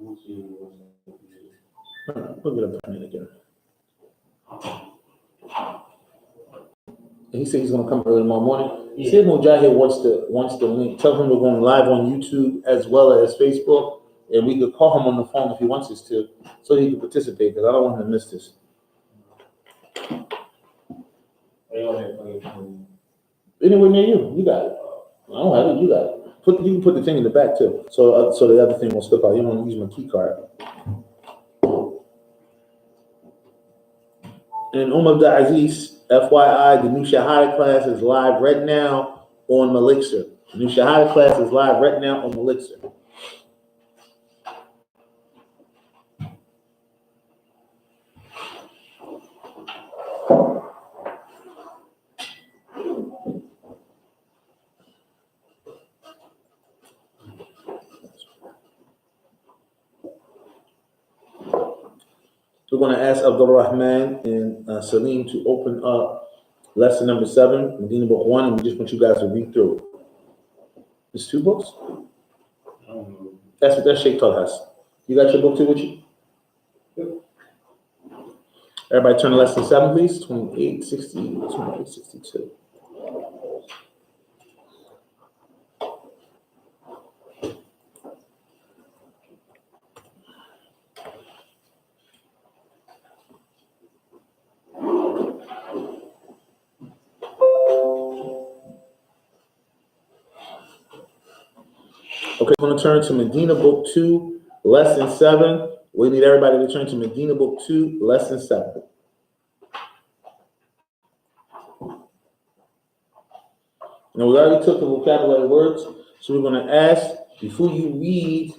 Look at the minute again. And he said he's gonna come early tomorrow morning. Yeah. See if Mujahid wants the link. Tell him we're going live on YouTube as well as Facebook, and we could call him on the phone if he wants us to, so he can participate. Because I don't want him to miss this. Anywhere near you, you got it. I don't have it. You got it. You can put the thing in the back too, so the other thing won't slip out. You don't want to use my key card. And Abdul Aziz, FYI, the new Shahada class is live right now on Melixer. The new Shahada class is live right now on Melixer. We're going to ask Abdul Rahman and Salim to open up lesson number 7, Medina book 1, and we just want you guys to read through it. It's 2 books? I don't know. That's what that Sheikh Tal has. You got your book too with you? Yep. Everybody turn to lesson 7, please. 2862. Okay, we're going to turn to Medina book 2, lesson 7. We need everybody to turn to Medina book 2, lesson 7. Now, we already took the vocabulary words, so we're going to ask, before you read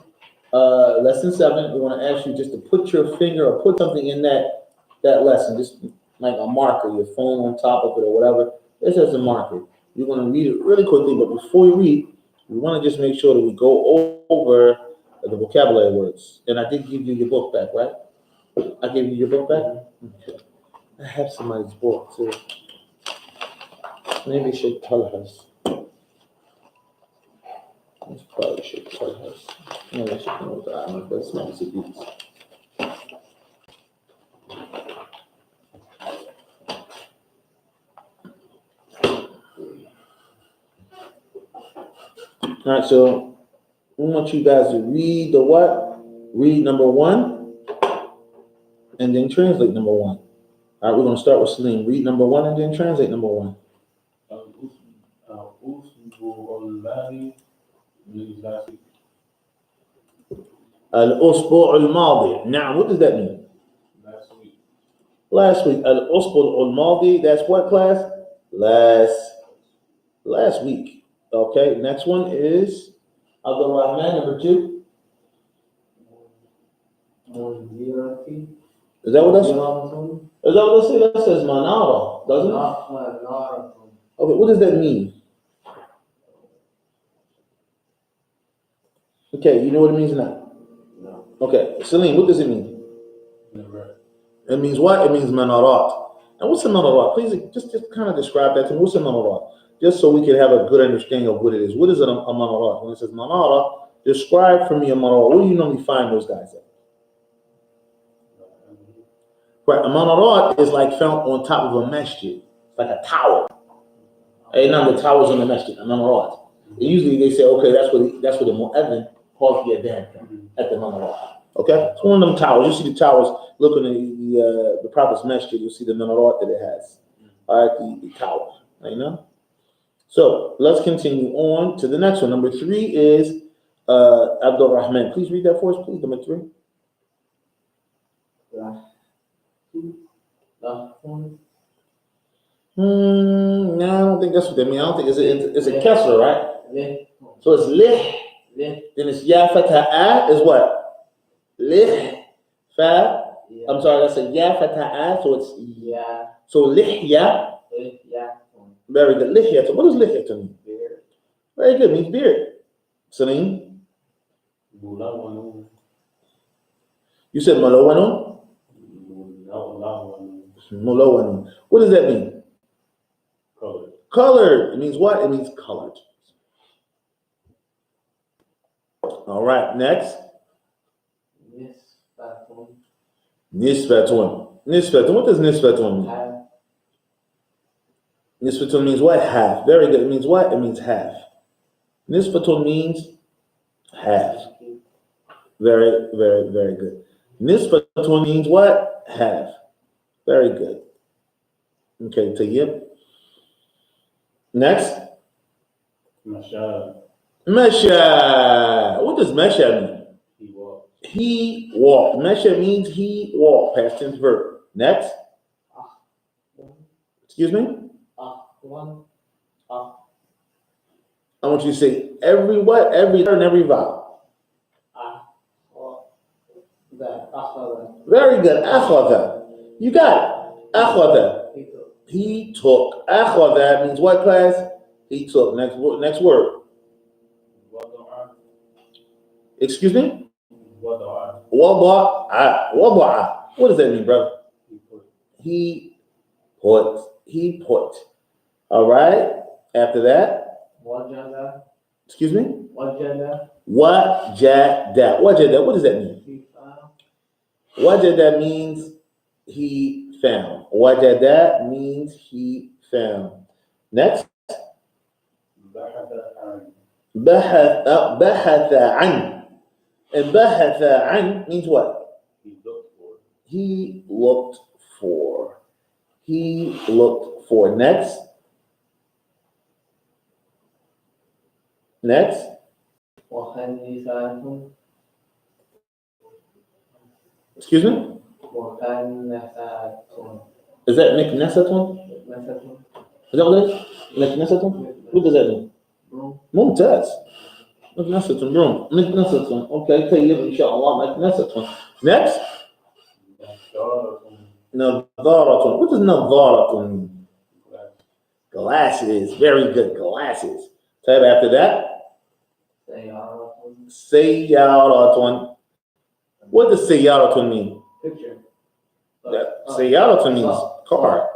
lesson 7, we want to ask you just to put your finger or put something in that lesson, just like a marker, your phone on top of it or whatever. This is a marker. You're going to read it really quickly, but before you read, we want to just make sure that we go over the vocabulary words. And I did give you your book back, right? I gave you your book back? Okay. I have somebody's book too. Maybe Sheikh Tal has. That's probably Sheikh Tal has. No, I should know that. That's not CDs. All right, so we want you guys to read the what? Read number 1 and then translate number 1. All right, we're going to start with Salim. Read number 1 and then translate number 1. Al-Usbu' al-Madi. Now, what does that mean? Last week. Al-Usbu' al-Madi, that's what class? Last week. Okay, next one is Abdul Rahman, number 2. Is that what that's? Is that what that says? That says manara, doesn't it? Okay, what does that mean? Okay, you know what it means now? No. Okay, Salim, what does it mean? Never. It means what? It means manarat. And what's a manarat? Please just kind of describe that to me. What's a manarat? Just so we can have a good understanding of what it is. What is a manarat? When it says manara, describe for me a manarat. Where do you normally find those guys at? Right, a manarat is like found on top of a masjid, like a tower. Hey, now the towers on the masjid, a manarat. Usually they say, okay, that's where the mu'adhin calls the adhan at the manarat. Okay, it's one of them towers. You see the towers. Look in the Prophet's masjid. You'll see the manarat that it has. All right, the tower. You know. So let's continue on to the next one. Number 3 is Abdul Rahman. Please read that for us, please. Number 3. No, I don't think that's what they mean. I don't think it's a kesser, right? So it's lih. Then it's ya fata'a is what? Lih fa. I'm sorry, that's a ya fata'a. So it's ya. So lihya. Very good. Lihya. So what does lihya to mean? Beard. Very good. It means beard. Salim. You said malawanun? Malawanun. What does that mean? Colored. Colored. It means what? It means colored. All right. Next. Nisbatun. Nisbatun. What does nisbatun mean? Half. Nisbatun means what? Half. Very good. It means what? It means half. Nisbatun means half. Very, very, very good. Nisbatun means what? Half. Very good. Okay, Tayyib. Next. Masha. Mesha. What does Mesha mean? He walked. He walked. Mesha means he walked. Past tense verb. Next. Excuse me? One. I want you to say every what? Every letter and every vowel. Very good. Akhwata. You got it. Akhwata. He took. Akhwata means what, class? He took. Next word. Excuse me? Wada'a. Wada'a. What does that mean, brother? He put. He put. All right. After that. Wajada. Excuse me? Wajada. Wajada. Wajada. What does that mean? Wajada means he found. Wajada means he found. Next. Bahatha an. And bahatha an means what? He looked for. He looked for. Next. Next. Excuse me? Is that miknasatun? Is that what it is? Miknasatun? What does that mean? Mumtaz. Miknasatun, broom. Miknasatun. Okay, tayyib, inshallah, miknasatun. Next. Nadharatun. What does nadharatun mean? Glasses. Very good. Glasses. Type after that. Sayyaratun. What does sayyaratun mean? Picture. Sayyaratun means car.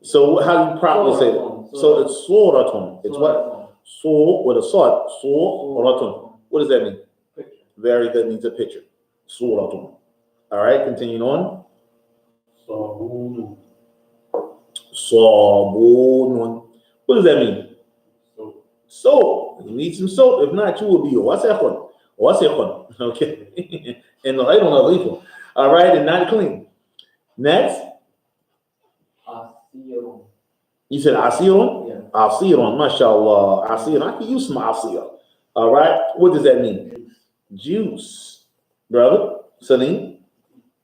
So how do you properly say that? So it's suratun. It's what? Sur with a sod. Suratun. What does that mean? Picture. Very good. Means a picture. Suratun. All right. Continuing on. Sabunun. What does that mean? Soap. You need some soap. If not, you will be wasekhun. Wasekhun. Okay. And the light on the lethal. All right. And not clean. Next. You said asirun? Yeah. Asirun. MashaAllah. Asirun. I can use some asir. All right. What does that mean? Juice. Brother. Salim.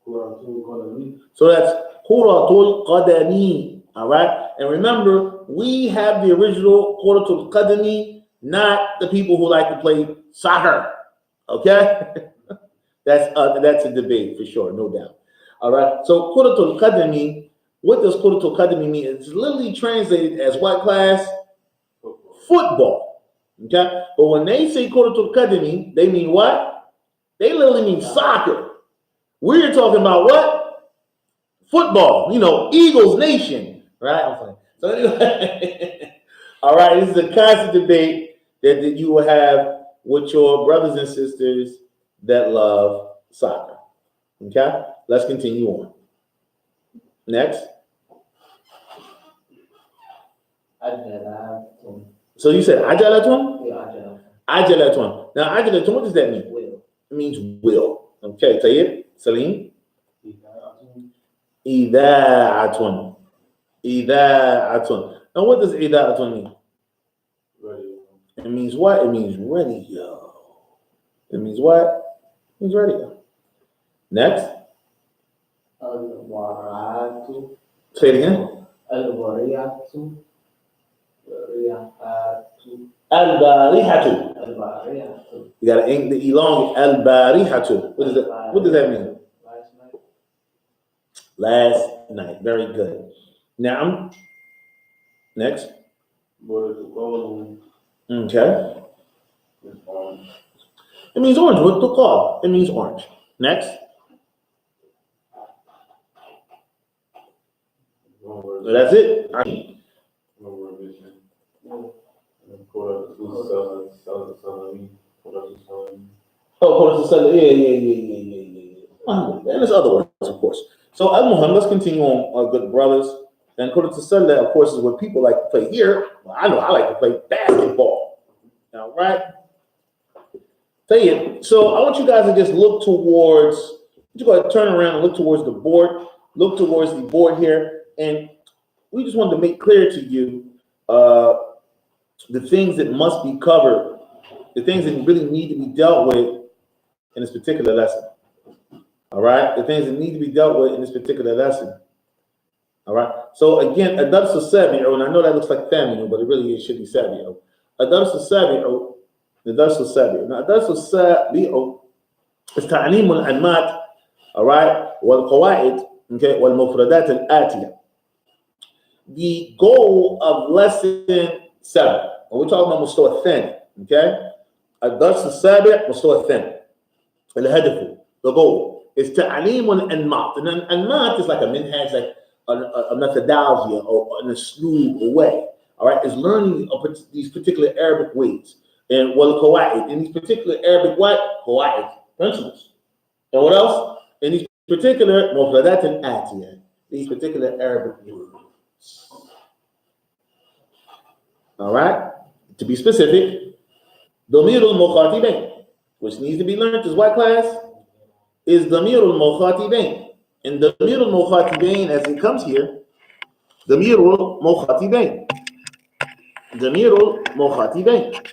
So that's Quratul Qadami. All right. And remember, we have the original Quratul Qadami, not the people who like to play soccer. Okay. That's a debate for sure, no doubt. All right. So Quratul Qadami, what does Quratul Qadami mean? It's literally translated as what, class? Football. Okay. But when they say Quratul Qadami, they mean what? They literally mean soccer. We're talking about what? Football. You know, Eagles Nation. Right? I'm playing. So anyway, all right, this is a constant debate that you will have with your brothers and sisters that love soccer. Okay? Let's continue on. Next. So you said ajalatun? Yeah, Ajalatun. Now ajalatun, what does that mean? will. It means will. Okay, Tayyib, Salim. Ida'atun. Ida'atun. Now what does ida'atun mean? Radio. It means what? It means radio. It means what? It means radio. Next. Al-waratu. Say it again. Al-wariyatu. Al-barihatu. Al-bariyatu. You got to ink the elongate. Al-barihatu. What does that mean? Last night. Last night. Very good. Now, next. Okay. It means orange. What to call? It means orange. Next. That's it. Oh, yeah. And there's other words. So Al-Muhammad, let's continue on, good brothers. And according to Sunday, of course, is what people like to play here. Well, I know I like to play basketball. All right. Say it. So I want you guys to just look towards, you go ahead and turn around and look towards the board. Look towards the board here. And we just wanted to make clear to you the things that must be covered, the things that really need to be dealt with in this particular lesson. All right? The things that need to be dealt with in this particular lesson. All right? So again, Adars Sabi'u, and I know that looks like family, but it really should be Sabi'u. Adars Sabi'u, Adars Sabi'u. Now, Adars Sabi'u is ta'aleem al-anmat, all right, wal-qawaid, okay, wal-mufradat al-atiyah. The goal of lesson 7, and we're talking about Mustawa Thani, okay? Adars Sabi'u, Mustawa Thani. Al-hadafu, the goal is ta'aleem al-anmat. And al-anmat is like a minhaj, like a methodology or an asloop or way. All right, is learning these particular Arabic ways and qawaid in these particular Arabic qawaid principles. And what else? In these particular mufradat al-atiyah, these particular Arabic words. All right, to be specific, damir al-mukhatibain, which needs to be learned is what class? Is damir al-mukhatibain. And damir al-mukhatibain, as it comes here, damir al-mukhatibain. Damir al-mukhatibain.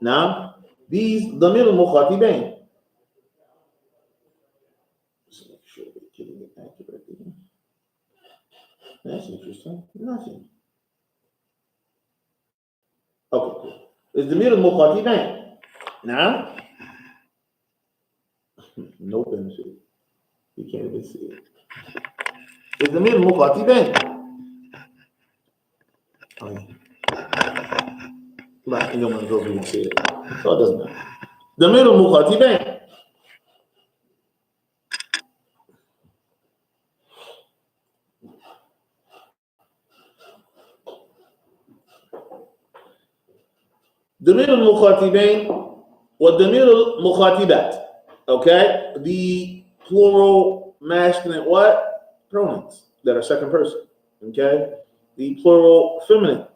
Now, these damir al-mukhatibain. Just make sure we're getting it accurately. That's interesting. Nothing. Okay, cool. It's damir al-mukhatibain. Now, no benefit. You can't even see it. It's damir al-mukhatibain. But you don't go and see it. So it doesn't matter. Damir al-mukhatibain. Damir al-mukhatibain wa damir al-mukhatibat. Okay? The plural masculine what? Pronouns that are second person. Okay? The plural feminine.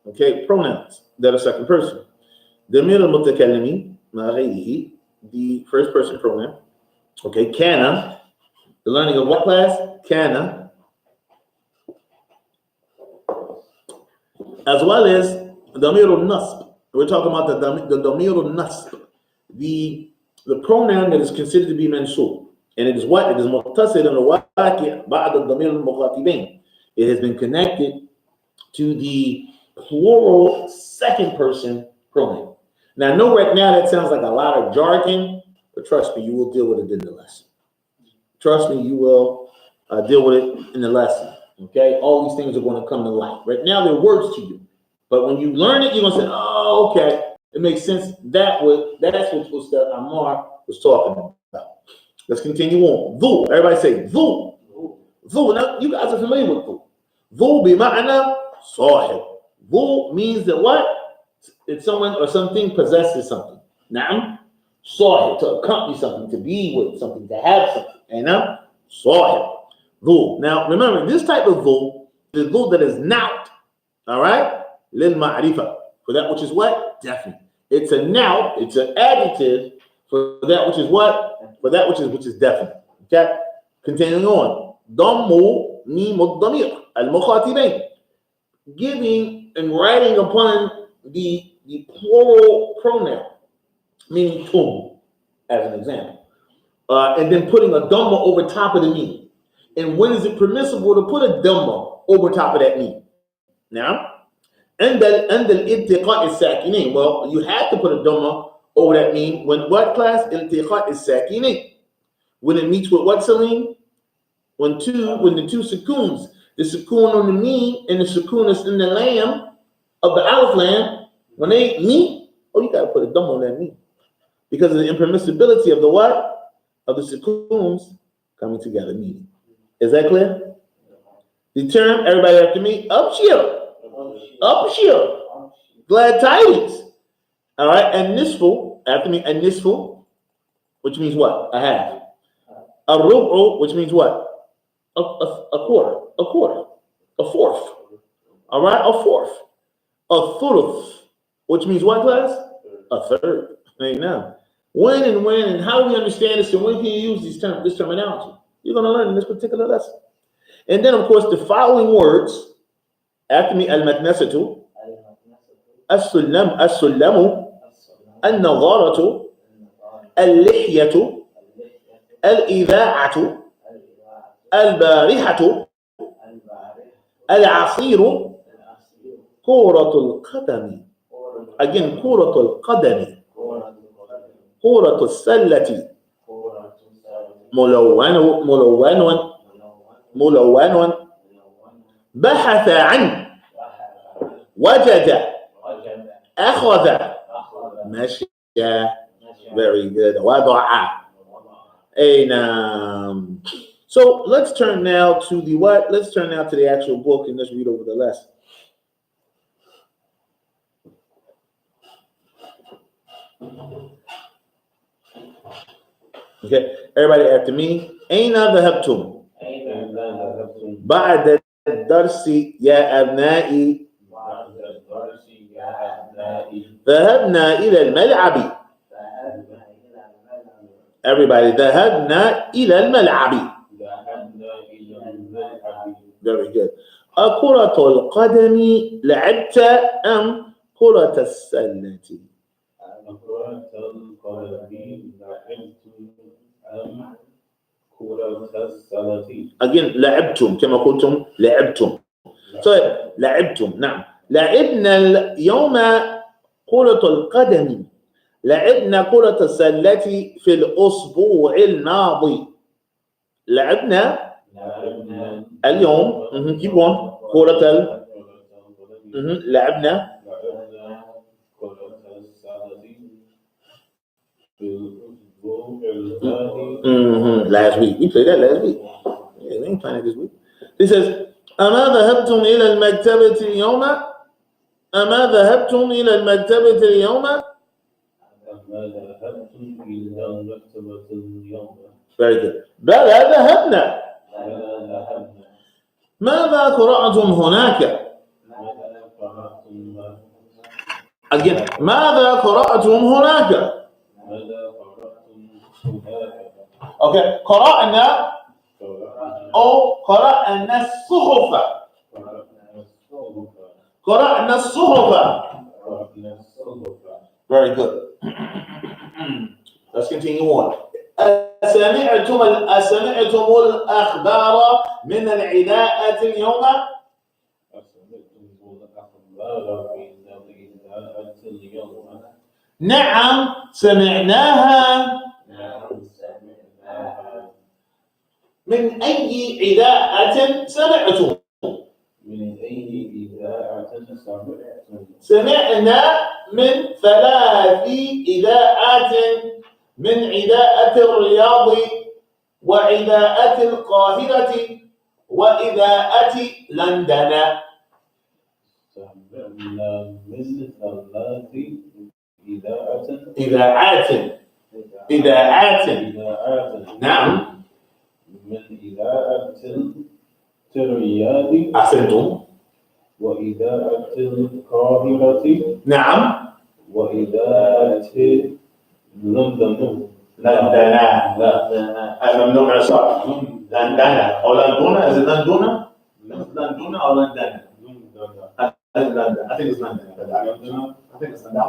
Okay? Pronouns that are second person. Damir al-mutakallimi ma ghayrihi, the first person pronoun. Okay? Kana, the learning of what class? Kana. As well as damir al-nasb. We're talking about the damir al-nasb, the pronoun that is considered to be mansub. And it is what? It is muttasil al-waqi' ba'd al-damir al-mukhatibain. It has been connected to the plural second person pronoun. Now, I know right now that sounds like a lot of jargon, but trust me, you will deal with it in the lesson. Trust me, you will deal with it in the lesson. Okay? All these things are going to come to light. Right now, they're words to you. But when you learn it, you're going to say, oh, okay, it makes sense. That's what Ustad Ammar was talking about. Let's continue on. Dhu. Everybody say dhu. Dhu. Now, you guys are familiar with dhu. Dhu bima'ana sahib. Dhu means that what? It's someone or something possesses something. Na'am. Sahib, to accompany something, to be with something, to have something. And now, sahib. Dhu. Now, remember, this type of dhu is dhu that is not. All right? Lil ma'rifa, for that which is what? Definite. It's a noun, it's an adjective for that which is what? For that which is definite. Okay? Continuing on. Dammu mimud damir al-mukhatibain. Giving and writing upon the plural pronoun, meaning tum, as an example. And then putting a dhamma over top of the meaning. And when is it permissible to put a dhamma over top of that meaning? Now, and the iltiqa is sakinin. Well, you have to put a dhamma over that mean when what class? Iltiqa is sakinin. When it meets with what, Salim? When the two sukoons, the sukoon on the mean and the sukoon is in the lamb of the alif lamb, when they meet, you gotta put a dhamma on that mean. Because of the impermissibility of the what? Of the sukoons coming together meeting. Is that clear? The term, everybody after me, upshir. Upshir, glad tidings. All right, and nisfu, after me, and nisfu, which means what? A half. الربع, which means what? A quarter, a fourth. All right, a fourth. A thuluth, which means what, class? A third. Right now. When and how do we understand this, and when can you use this terminology? You're going to learn in this particular lesson. And then, of course, the following words after me: al-matnasatu, as-sullamu, al-nadaratu, al-lihyatu, al-idha'atu, al-barihatu, al-asiru, kuratul qadami. Again, kuratul qadami, kuratul sallati, ملون بحث عن وجد أخذ مشى. Very good. وضع. So let's turn now to the what? Let's turn now to the actual book and let's read over the lesson. Okay, everybody after me. أين ذهبتم بعد الدرس يا أبنائي؟ ذهبنا إلى الملعب. Everybody, ذهبنا إلى الملعب. Very good. أكرة القدم لعبت أم كرة السلة؟ كرة القدم لعبت أم كرة السلة. Again, لعبتم كما قلتم لعبتم. طيب لعبتم. نعم. لعبنا اليوم كرة القدم. لعبنا كرة السلة في الأسبوع الماضي. لعبنا اليوم keep on كرة لعبنا كرة السلة في الأسبوع الماضي. Last week. We played that last week. Yeah, we ain't playing it this week. He says, أما ذهبتم إلى المكتبة اليوم؟ أما ذهبتم إلى المكتبة اليوم؟ أما ذهبتم إلى المكتبة اليوم؟ Very good. بلى ذهبنا. ماذا قرأتم هناك؟ Again, ماذا قرأتم هناك؟ Okay, قرأنا أو قرأنا الصحف. قرأنا الصحف. Very good. Let's continue on. أسمعتم الأخبار من العداءة اليوم؟ نعم سمعناها. من أي إذاعة سمعتم؟ من أي إذاعة سمعتم؟ سمعنا من 3 إذاعات، من إذاعة الرياض وإذاعة القاهرة وإذاعة لندن. سمعنا من 3 إذاعات. نعم. من إذاعة الرياض أحسنتم. وإذاعة القاهرة. نعم. وإذاعة لندن. ممنوع صح. لندن أو لندن. Is it لندن؟ لندن أو لندن؟ I think it's London. I think it's London. I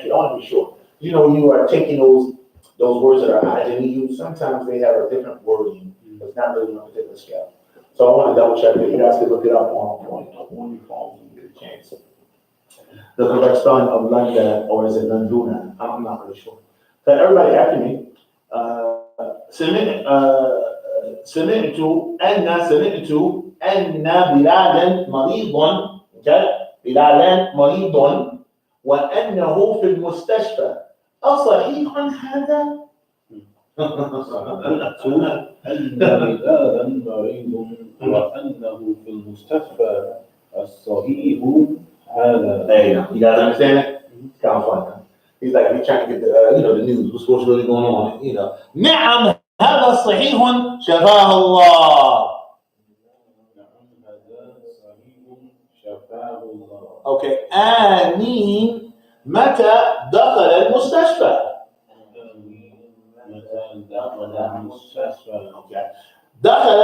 want to be sure. You know, when you are taking those words that are IJU, sometimes they have a different wording. It's not really on a particular scale. So I want to double check that. You guys can look it up on your phone when you get a chance. The correct spelling of London, or is it Londuna? I'm not really sure. So everybody after me, سمعت أن بلالا مريض. بلالا مريض وأنه في المستشفى. أصحيح هذا؟ أن بلالا مريض وأنه في المستشفى. الصحيح هذا. There you go. You guys understand it? It's kind of fun. He's like, he's trying to get the, the news. What's really going on? نعم هذا صحيح شفاه الله. Okay. آمين متى دخل المستشفى؟ دخل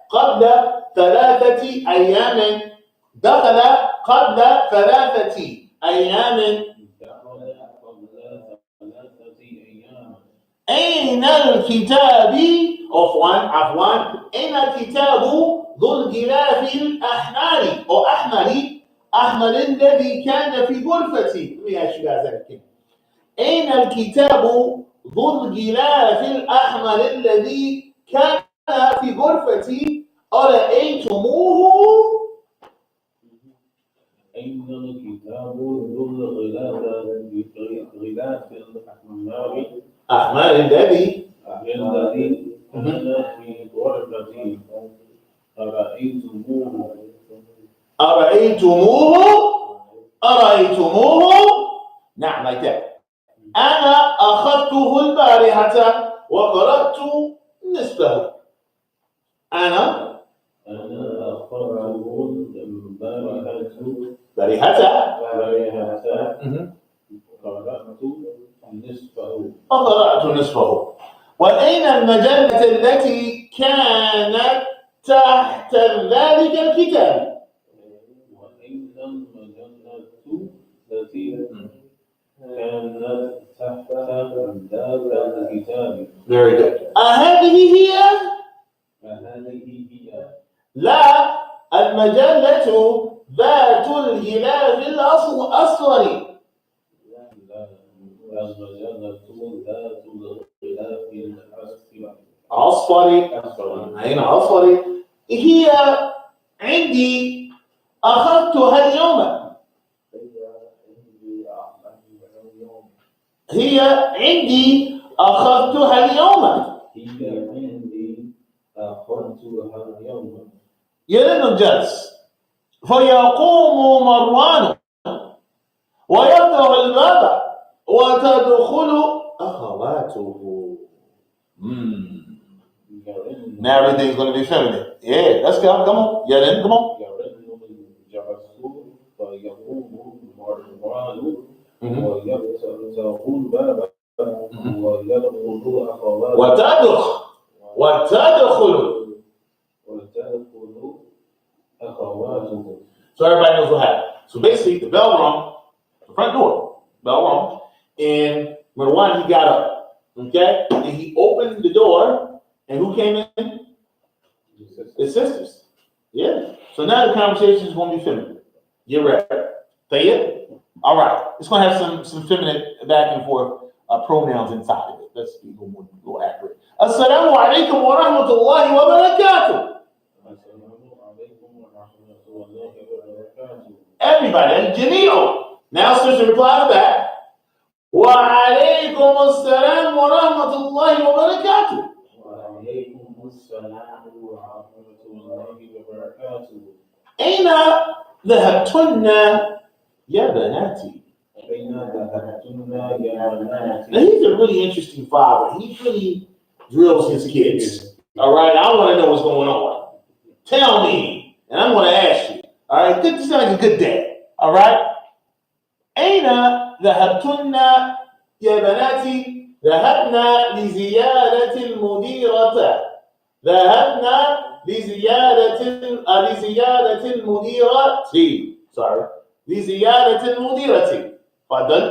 قبل 3 أيام. دخل قبل 3 أيام. أين الكتاب؟ عفوا أين الكتاب ذو الغلاف الأحمر أو أحمر الذي كان في غرفتي؟ أين الكتاب ذو الغلاف الأحمر الذي كان في غرفتي؟ أرأيتموه؟ أين الكتاب ذو الغلاف أحمر الذي كان في غرفتي؟ أرأيتموه؟ نعم like that. أنا أخذته البارحة وقرأت نصفه. أنا أخذته البارحة وقرأت نصفه. وأين المجلة التي كانت تحت ذلك الكتاب؟ وأين المجلة التي كانت تحت ذلك الكتاب؟ Very good. أهذه هي؟ لا، المجلة ذات الغلاف الأصفر. أين أصفر؟ هي عندي، أخذتها اليوم. هي عندي، أخذتها اليوم. يرن الجلس فيقوم مروان ويفتح الباب وتدخل أخواته. Now everything's going to be feminine. Yeah, let's go. Come on. Yaren, come on. وتدخل أخواته. So everybody knows what happened. So basically, the bell rung, the front door, bell rung, and Marwan, he got up, okay? And he opened the door, and who came in? His sisters. Yeah. So now the conversation is going to be feminine. Get ready. Say it? All right. It's going to have some feminine back and forth pronouns inside of it. Let's be a little accurate. Assalamu alaikum wa rahmatullahi wa barakatuh. Everybody, Janio. Now sister reply back. Wa alaikum assalam wa rahmatullahi wa barakatuh. أين ذهبتن يا بناتي? Now he's a really interesting father. He really drills his kids. All right, I want to know what's going on. Tell me, and I'm going to ask you. All right, this is like a good dad. All right. أين ذهبتن يا بناتي؟ ذهبنا لزيارة المديرة. ذهبنا لزيارة المديرة. Sorry. لزيارة المديرة. تفضل.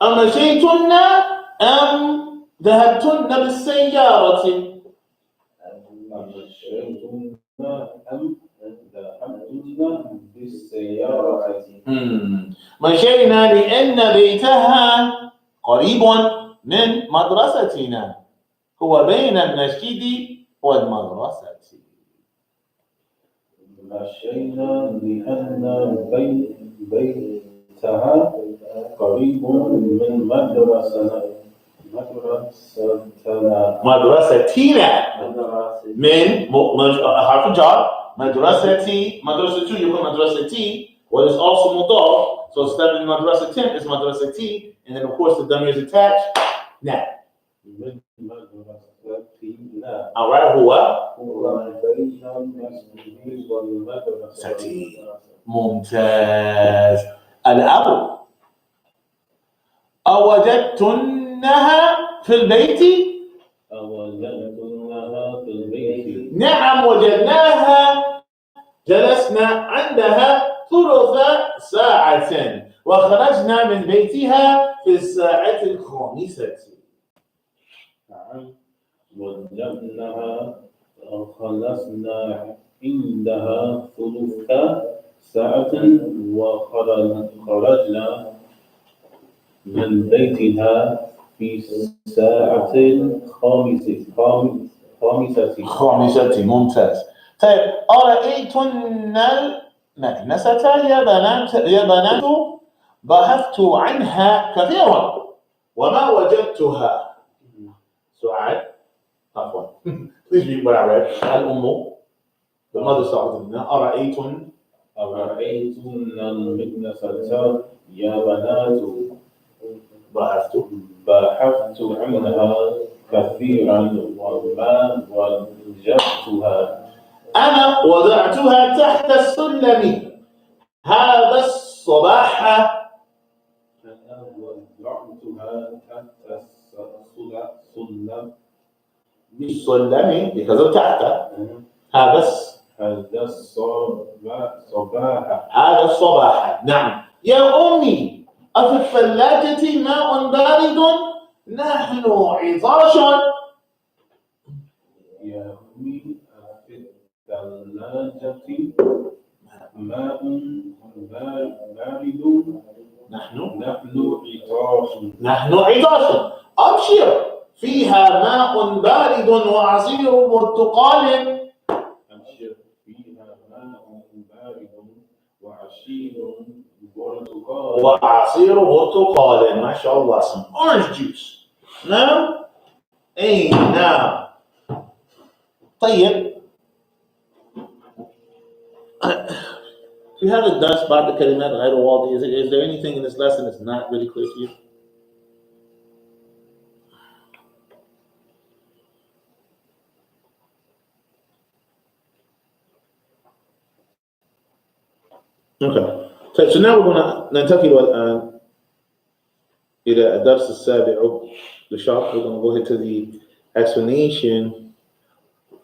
أمشيتن أم ذهبتن بالسيارة؟ مشينا لأن بيتها قريب من مدرستنا. هو بين المسجد والمدرسة. مشينا لأن بيتها قريب من مدرستنا. من حرف جر. مدرستي يكون مدرستي What is also mudaf? So instead of madrasatin, it's madrasati, and then of course the damir is attached. Now, من مدرستنا all right, هو هو بين المسجد والمدرسة ستي. ممتاز. الأب أوجدتنها في البيت؟ أوجدتموها في البيت؟ نعم وجدناها، جلسنا عندها ثلث ساعة وخرجنا من بيتها في الساعة الخامسة. نعم وجدناها خلصنا عندها ثلث ساعة وخرجنا من بيتها في الساعة الخامسة. ممتاز. طيب أرأيتن المكنسة يا بنات؟ بحثت عنها كثيرا وما وجدتها. سؤال. عفوا. Please read what I read. الأم. The mother started. أرأيتن المكنسة يا بنات؟ بحثت بحثت عنها كثيرا وما وجدتها. أنا وضعتها تحت السلم هذا الصباح. أنا وضعتها تحت السلم بالسلم because of تحت. هذا الصباح. نعم. يا أمي أفي الثلاجة ماء بارد؟ نحن عطاش. يا أمي أفي الثلاجة ماء بارد؟ نحن عطاش. أبشر فيها ماء بارد وعصير برتقال. أبشر فيها ماء بارد وعصير برتقال. ما شاء الله. Some orange juice. نعم. أي نعم. طيب. If you haven't done about the kalimat غير واضح, is there anything in this lesson that's not really clear to you? Okay. So now we're going to ننتقل الآن إلى الدرس السابع للشرح. We're going to go into the explanation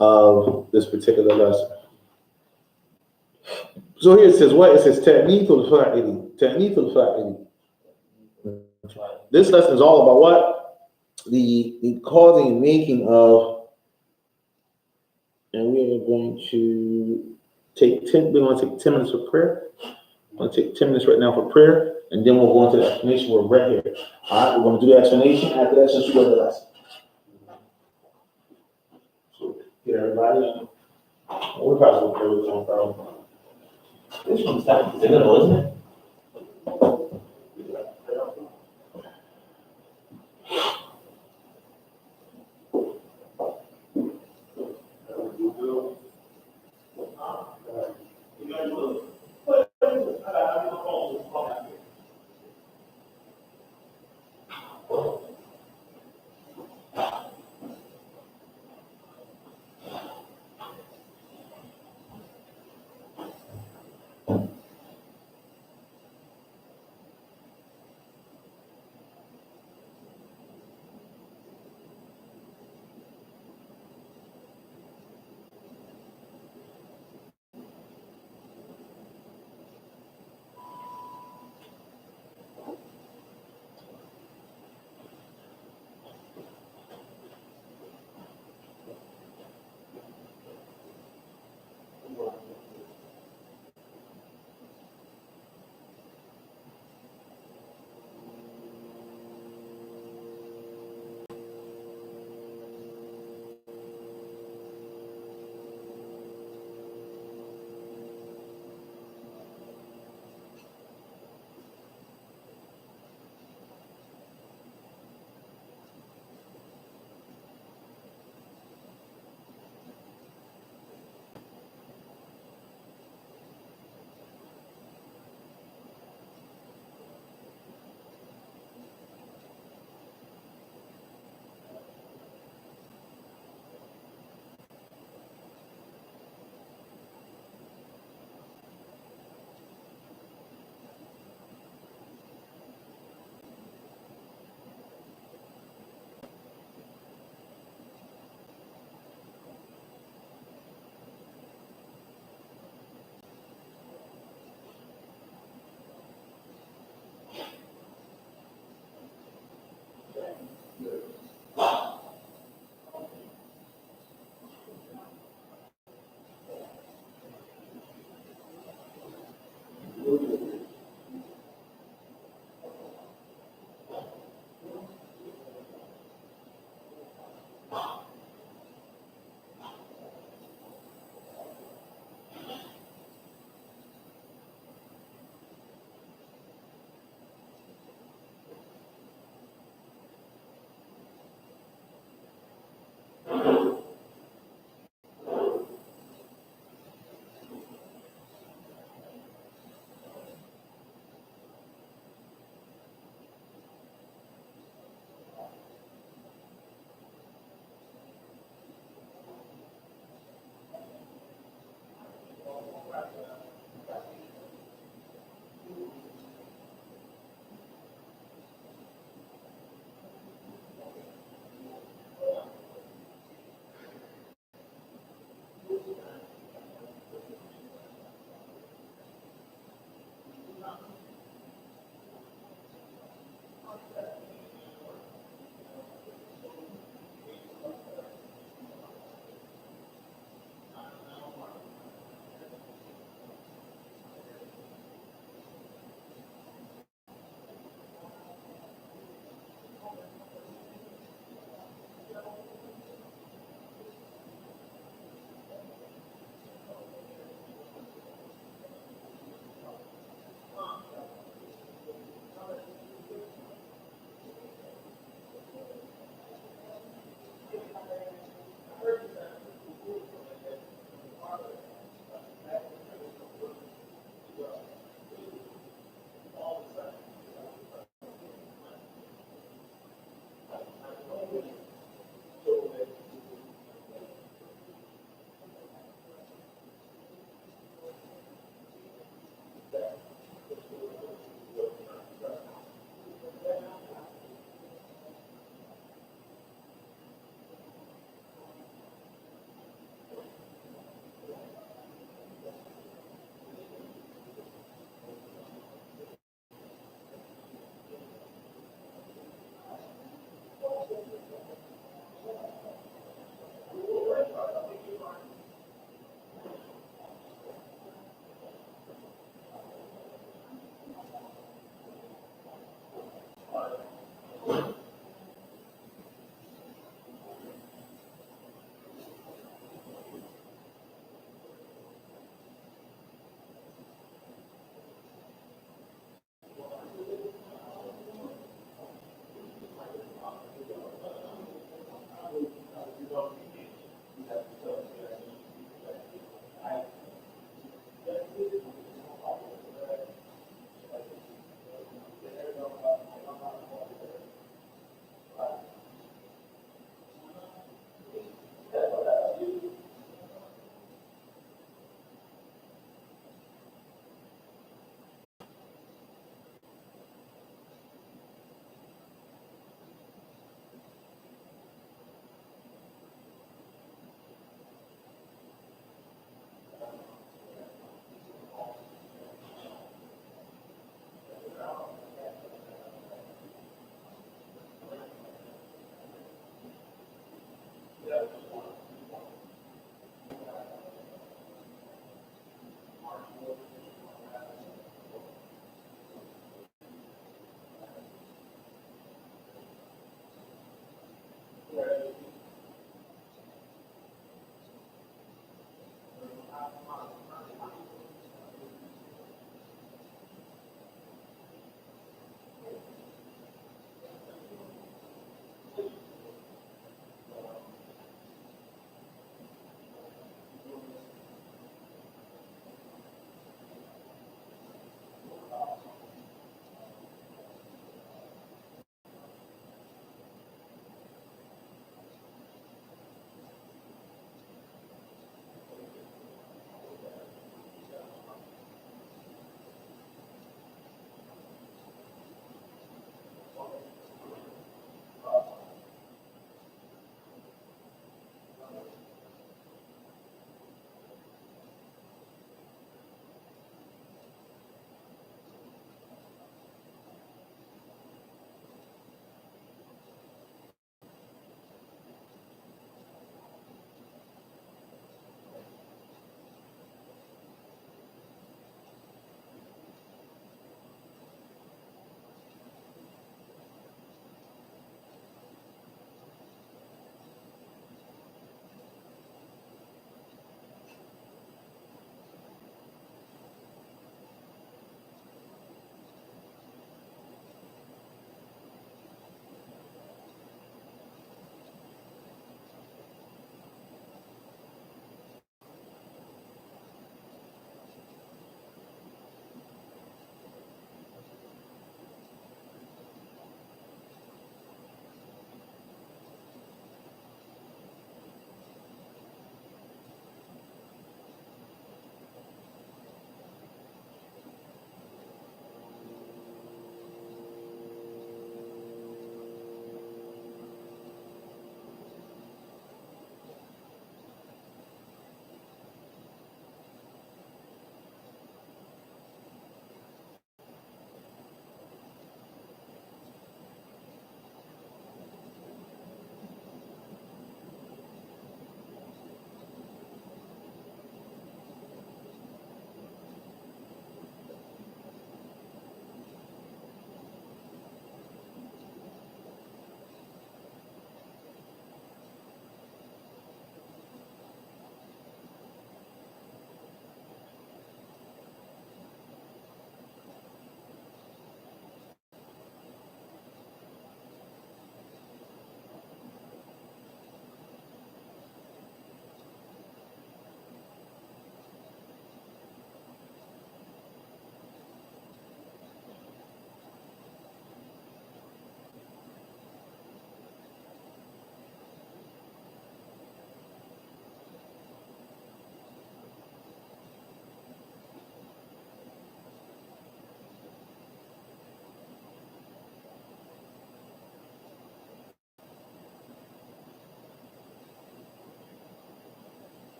of this particular lesson. So here it says what? It says تأنيث الفاعل. تأنيث الفاعل. This lesson is all about what? The causing and making of, and we are going to take 10 minutes for prayer. I'm going to take 10 minutes right now for prayer, and then we'll go into the explanation. We're right here. All right, we're going to do the explanation. After that, since we go to the lesson. So, get everybody. We're probably going to pray with some problem. This one's not little, isn't it?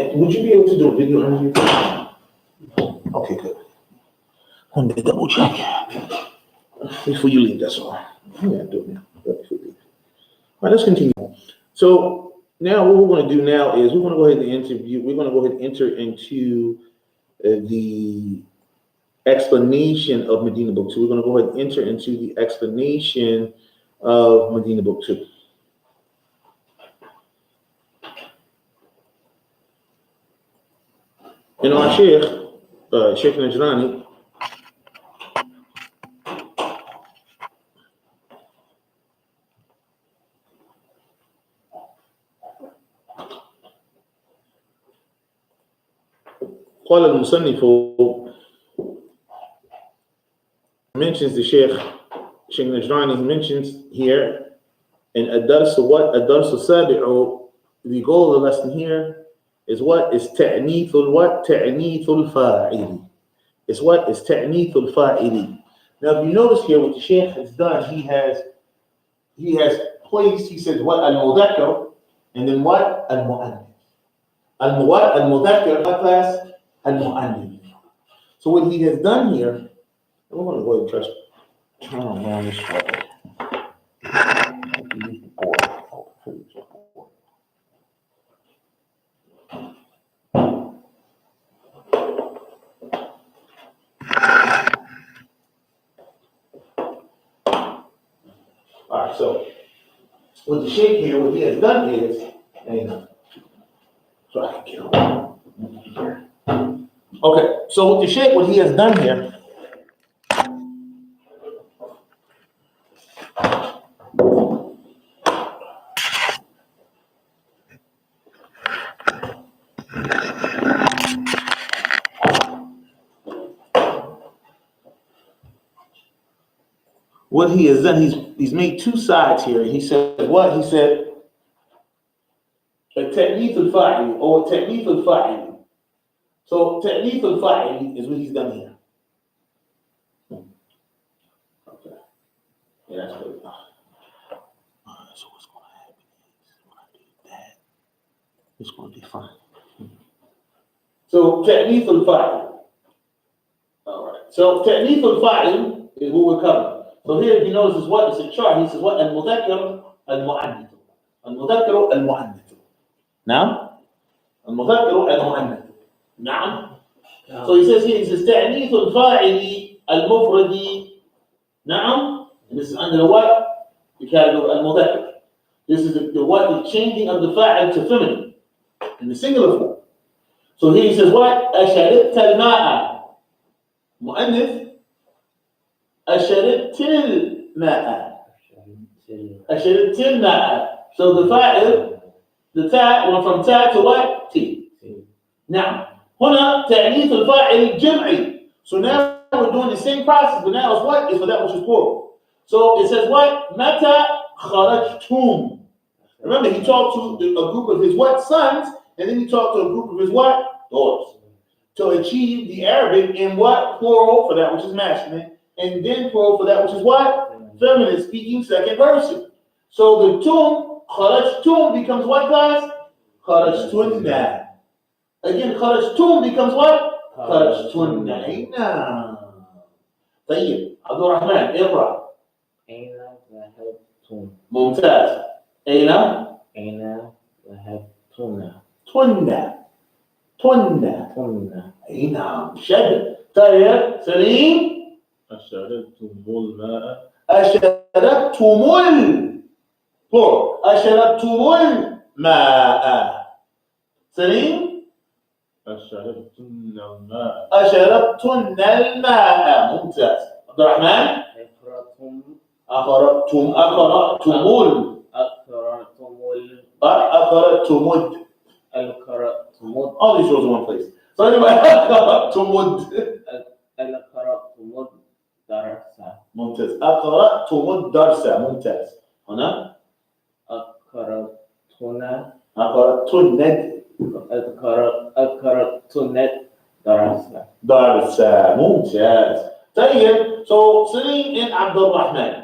And would you be able to do a video interview? Okay, good. Wanted to double check before you leave. That's all. Yeah, do it now. Before you leave. All right, let's continue. So now what we're going to do now is we're going to go ahead and interview. We're going to go ahead and enter into the explanation of Medina Book 2. We're going to go ahead and enter into the explanation of Medina Book 2. And our Sheikh Najrani, قال المصنف, mentions the Sheikh Najrani, he mentions here in الدرس السابع, the goal of the lesson here is what? Is تأنيث what? تأنيث الفاعل. It's what? Is تأنيث الفاعل. Now if you notice here what the Sheikh has done, he has placed, he says what? المذكر, and then what? المؤنث. المذكر, what class? المؤنث. So what he has done here, we're going to go ahead and turn around this way. All right, so with the Sheikh here, what he has done is, so I can get over here. Okay, so with the Sheikh, what he has done here, he's made two sides here. He said what? He said تأنيث الفاعل or تأنيث الفاعل. So تأنيث الفاعل is what he's done here. Okay. Yeah, that's good. So what's going to happen is when I do that, it's going to be fine. So تأنيث الفاعل. All right. So تأنيث الفاعل is what we're covering. So here, if you notice, is what? It's a chart. He says what? المذكر المؤنث. المذكر المؤنث. نعم. المذكر المؤنث. نعم. So he says here, he says تأنيث الفاعل المفرد. نعم. And this is under the what? The category المذكر. This is the what? The changing of the fa'il to feminine in the singular form. So here he says what? أشربت الماء. مؤنث. أشربت الماء. أشربت الماء. So the fa'il, the ta went from ta to what? T. Now, هنا تأنيث الفاعل جمعي. So now we're doing the same process, but now it's what? It's for that which is plural. So it says what? متى خرجتم. Remember, he talked to a group of his what? Sons, and then he talked to a group of his what? Daughters. To achieve the Arabic in what? Plural for that which is masculine, and then plural for that which is what? Feminine, speaking second person. So the tum Kharajtum becomes what, class? Kharajtunna. Again, kharajtum becomes what? Kharajtunna. Aina. طيب عبد الرحمن اقرأ. أين ذهبتم؟ ممتاز. أين ذهبتن؟ تنة. تنة. تن. أي نعم شد. طيب سليم. أشربتم الماء. أشربتم أشربتم الماء. سليم. أشربتن الماء. أشربتن الماء. ممتاز. عبد الرحمن. أقرأتم. All these shows in one place. So anyway, ممتاز. أقرأتم الدرس. ممتاز. هنا أقرأتن درس. ممتاز. طيب. So Salim and Abdul Rahman.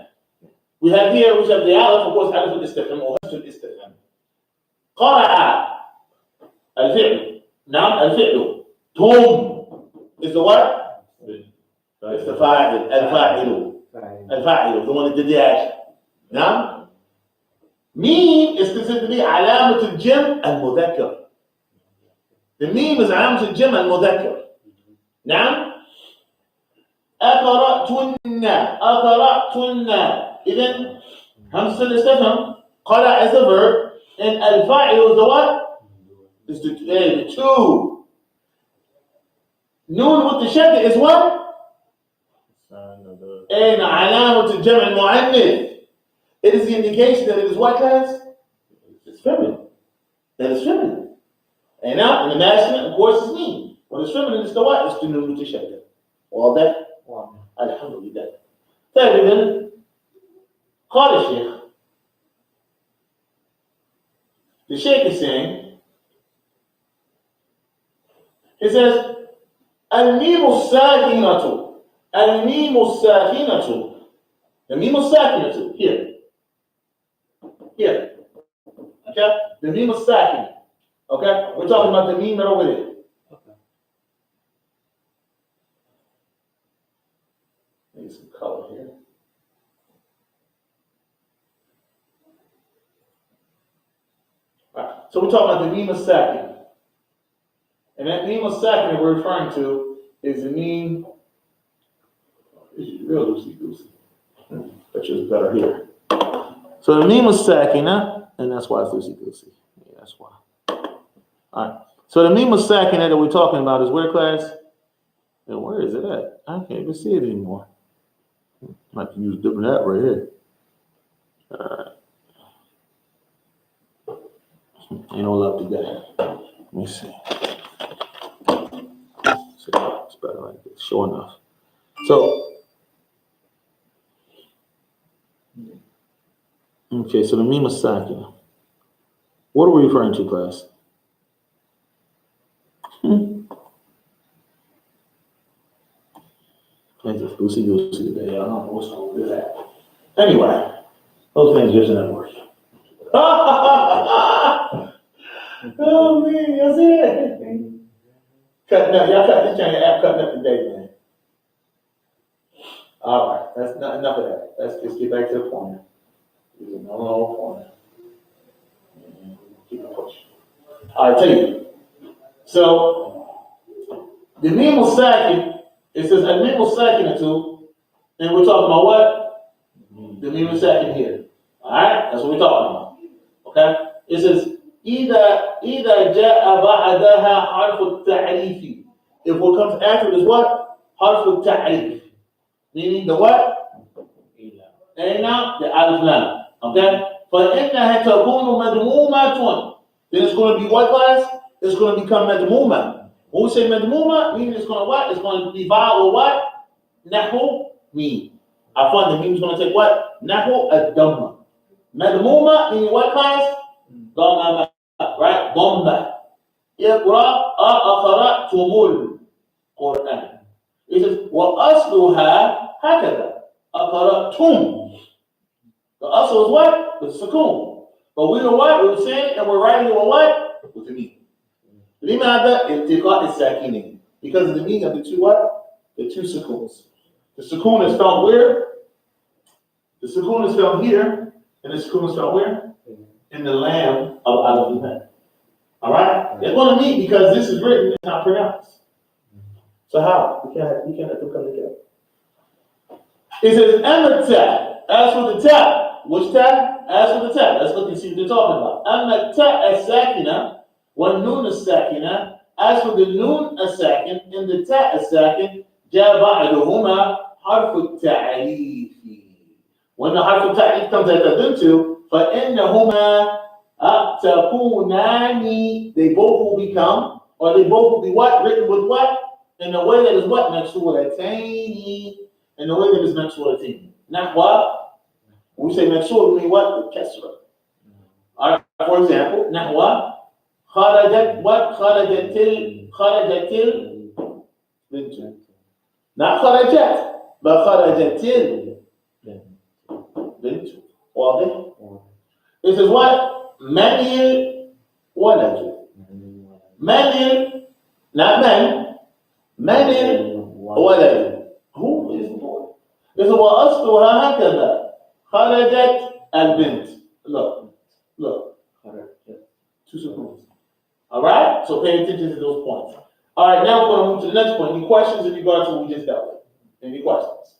We have the Aleph, of course, Aleph al-Istifham or Hamzah al-Istifham. قرأ الفعل. نعم الفعل. هم is the what? It's the fa'il. الفاعل. The one that did the action. نعم. ميم is considered to be علامة الجمع المذكر. The meme is علامة الجمع المذكر. نعم. أقرأتن. إذن همزة الاستفهام قرأ as a verb and الفاعل is the what? Is the two. Noon with the shadda is what? And علامة الجمع المؤنث. It is the indication that it is what, class? It's feminine. That is feminine. And now in the masculine, of course, it's me. When it's feminine, it's the what? It's the noon with the shadda. All that? Alhamdulillah. ثالثا قال الشيخ. The Sheikh is saying, he says, الميم الساكنة. الميم الساكنة. The meme الساكنة here. Okay? The meme الساكنة. Okay? We're talking about the meme right over there. Okay. Need some color here. Right. So we're talking about the meme الساكنة. And that meme الساكنة that we're referring to is the meme. This is real loosey-goosey. Which is better here. So the meme الساكنة, and that's why it's loosey-goosey. Yeah, that's why. All right. So the meme الساكنة that we're talking about is where, class? And where is it at? I can't even see it anymore. I might have to use a different app right here. All right. Ain't no love today. Let me see. It's better like this. Sure enough. So, okay, so the meme الساكنة. What are we referring to, class? It's just loosey-goosey today. I don't know what's wrong with that. Anyway, those things just didn't work. Oh man, that's it. Cutting up, y'all cut this channel app cutting up today, man. All right, that's not enough of that. Let's just get back to the point. There's a normal point. Keep it pushing. All right, tell you. So the meme الساكن, it says الميم الساكنة too, and we're talking about what? The meme الساكن here. All right, that's what we're talking about. Okay, it says إذا جاء بعدها حرف التعريف. If what comes after it is what? حرف التعريف. Meaning the what? هنا the alif lam. Okay, فإنها تكون مدمومة. Then it's going to be what, class? It's going to become مدمومة. When we say مدمومة, meaning it's going to what? It's going to be vowel what? نحو ميم. I find the meme is going to take what? نحو الضمة. مدمومة meaning what, class? ضمة. Right? ضمة. اقرأ أقرأتم القرآن. It says وأصلها هكذا. أقرأتم. The asl is what? The sukoon. But we were what? We were saying, and we're writing it with what? With the meaning. لماذا التقاء الساكنين? Because of the meaning of the two what? The two sukoons. The sukoon is found where? The sukoon is found here, and the sukoon is found where? In the lamb of Al-Quran. All right? It's going to meet because this is written and not pronounced. So how? We can't let them come together. It says Emma tat. As for the tat, which tat? As for the tat. Let's look and see what they're talking about. Emma tat as-sakina, wa noon as-sakina. As for the noon as-sakin and the tat as-sakin, جاء بعدهما حرف التعريف. When the harf al-ta'rif comes after them two, فإنهما تكونان, they both will become, or they both will be what? Written with what? In a way that is what? مكسورتين. In a way that is مكسورتين. نحو, when we say مكسور, we mean what? The kasra. Alright, for example, نحو خرجت what? خرجت البنت. Not خرجت, but خرجت البنت. واضح? This is what? من الولد. من, not men. من الولد. Who is the boy? This is وأصلها هكذا. خرجت البنت. Look. Two seconds. All right? So pay attention to those points. All right, now we're going to move to the next point. Any questions in regards to what we just dealt with? Any questions?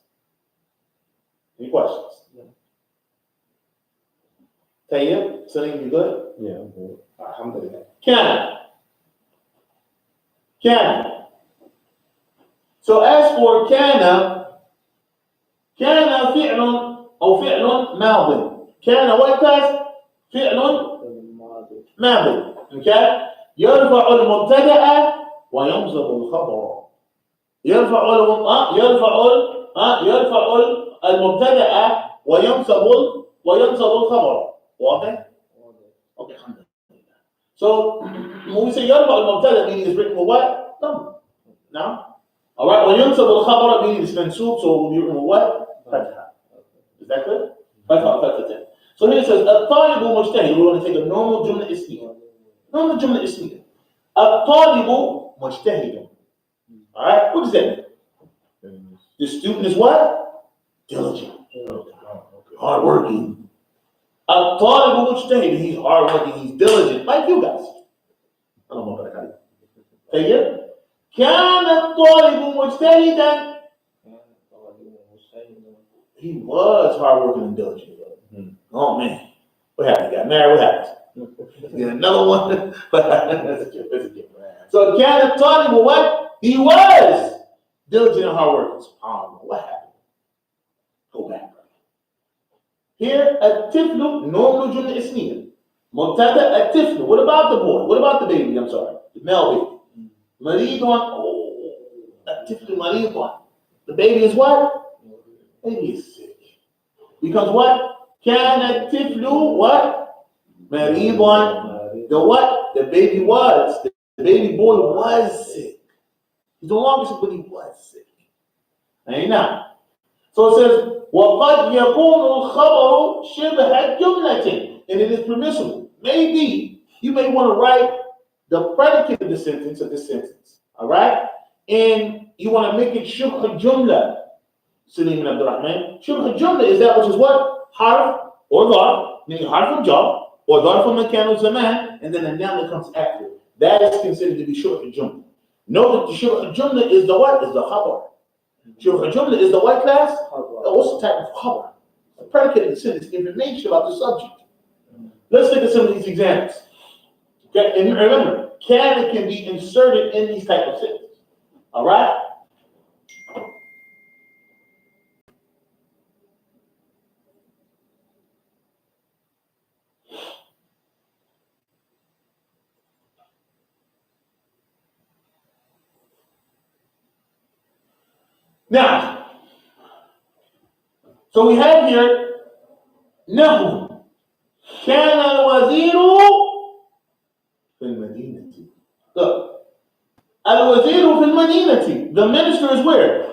Any questions? Tayyip, Salim, you good? Yeah, I'm good. Alhamdulillah. Kana. So as for kana فعل أو فعل ماضي. Kana what does? فعل ماضي. Okay? يرفع المبتدأ وينصب الخبر. يرفع المبتدأ وينصب الخبر. واضح؟ Okay, alhamdulillah. So when we say يرفع المبتدأ, meaning it's written with what? No. All right. وينصب الخبر, meaning it's منصوب, so it will be written with what? فتحة. Is that clear? فتحة. So here it says الطالب مجتهد. We're going to take a normal جملة اسمية. الطالب مجتهد. All right. What does that mean? The student is what? Diligent. Hardworking. الطالب مجتهد. He's hardworking. He's diligent. Like you guys. I don't know about that. طيب. كان الطالب مجتهدا. He was hardworking and diligent. Oh man. What happened? He got married. What happened? Yeah, another one. That's a gift. So كان الطالب what? He was diligent and hardworking. So, I don't know what happened. Go back. Here, الطفل normal جملة اسمية. مبتدأ الطفل. What about the boy? What about the baby? I'm sorry. The male baby. مريض. الطفل مريض. The baby is what? Baby is sick. Because what? كان الطفل what? مريضا. The what? The baby was. The baby boy was sick. He's no longer sick, but he was sick. Ain't not. So it says, وَقَدْ يَكُونُ الْخَبَرُ شِبْهَ جُمْلَةٍ. And it is permissible. Maybe you may want to write the predicate of the sentence of this sentence. All right? And you want to make it shibh jumla. Salim ibn Abdul Rahman. Shibh jumla is that which is what? Harf or dharf, meaning harf of job, or dharf of makan or zaman, and then a noun that comes after it. That is considered to be shibh jumla. Note that the shibh jumla is the what? Is the khabar. Shibh jumla is the what class? What's the type of khabar? The predicate of the sentence, information about the subject. Let's look at some of these examples. Okay, and remember, can be inserted in these type of sentences. All right? Now, so we have here نحو كان الوزير في المدينة. Look, الوزير في المدينة. The minister is where?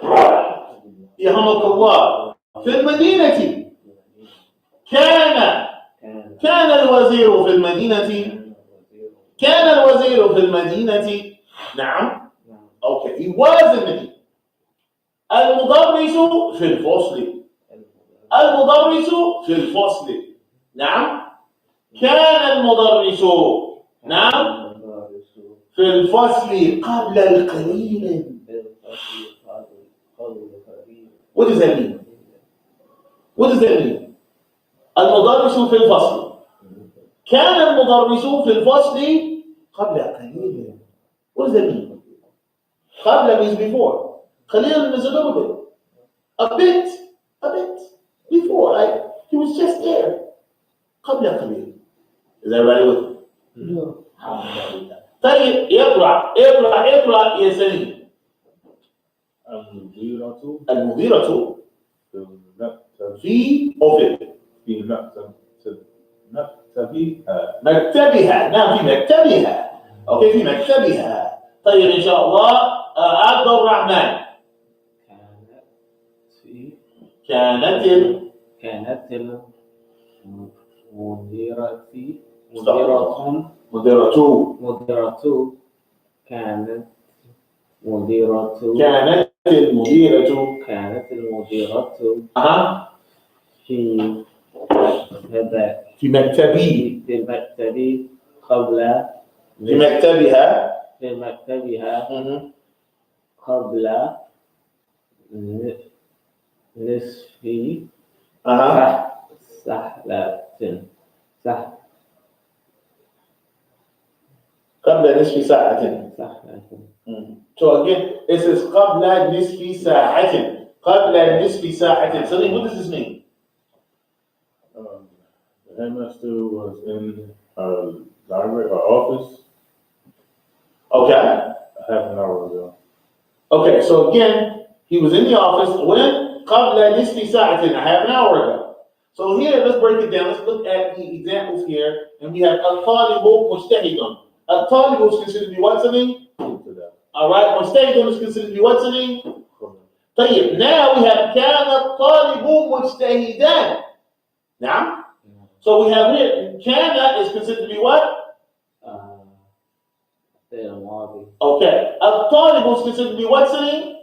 يرحمك الله. في المدينة. كان كان الوزير في المدينة. كان الوزير في المدينة. نعم. Okay, he was in Medina. المدرس في الفصل. المدرس في الفصل. نعم. كان المدرس. نعم. في الفصل قبل القليل. What does that mean? What does that mean? المدرس في الفصل. كان المدرس في الفصل قبل قليل. What does that mean? قبل means before. قليل means a little bit. A bit before. Like he was just there. قبل قليل. Is everybody with me? No. طيب اقرأ يا سليم. المديرة في مكتبها. نعم في مكتبها. اوكي في مكتبها. طيب ان شاء الله عبد الرحمن. كانت المديرة كانت المديرة في مكتبي قبل في مكتبها قبل نصف ساعة. قبل نصف ساعة. So again, it says قبل نصف ساعة. قبل نصف ساعة. So what does this mean? The headmaster was in her library or office. Okay. Half an hour ago. Okay, so again, he was in the office when قبل نصف ساعة, half an hour ago. So here, let's break it down. Let's look at the examples here. And we have الطالب مجتهد. الطالب is considered to be what's the name? All right, مجتهد is considered to be what's the name? طيب, now we have كان الطالب مجتهدا. نعم. So we have here, كان is considered to be what? Okay, الطالب is considered to be what's the name?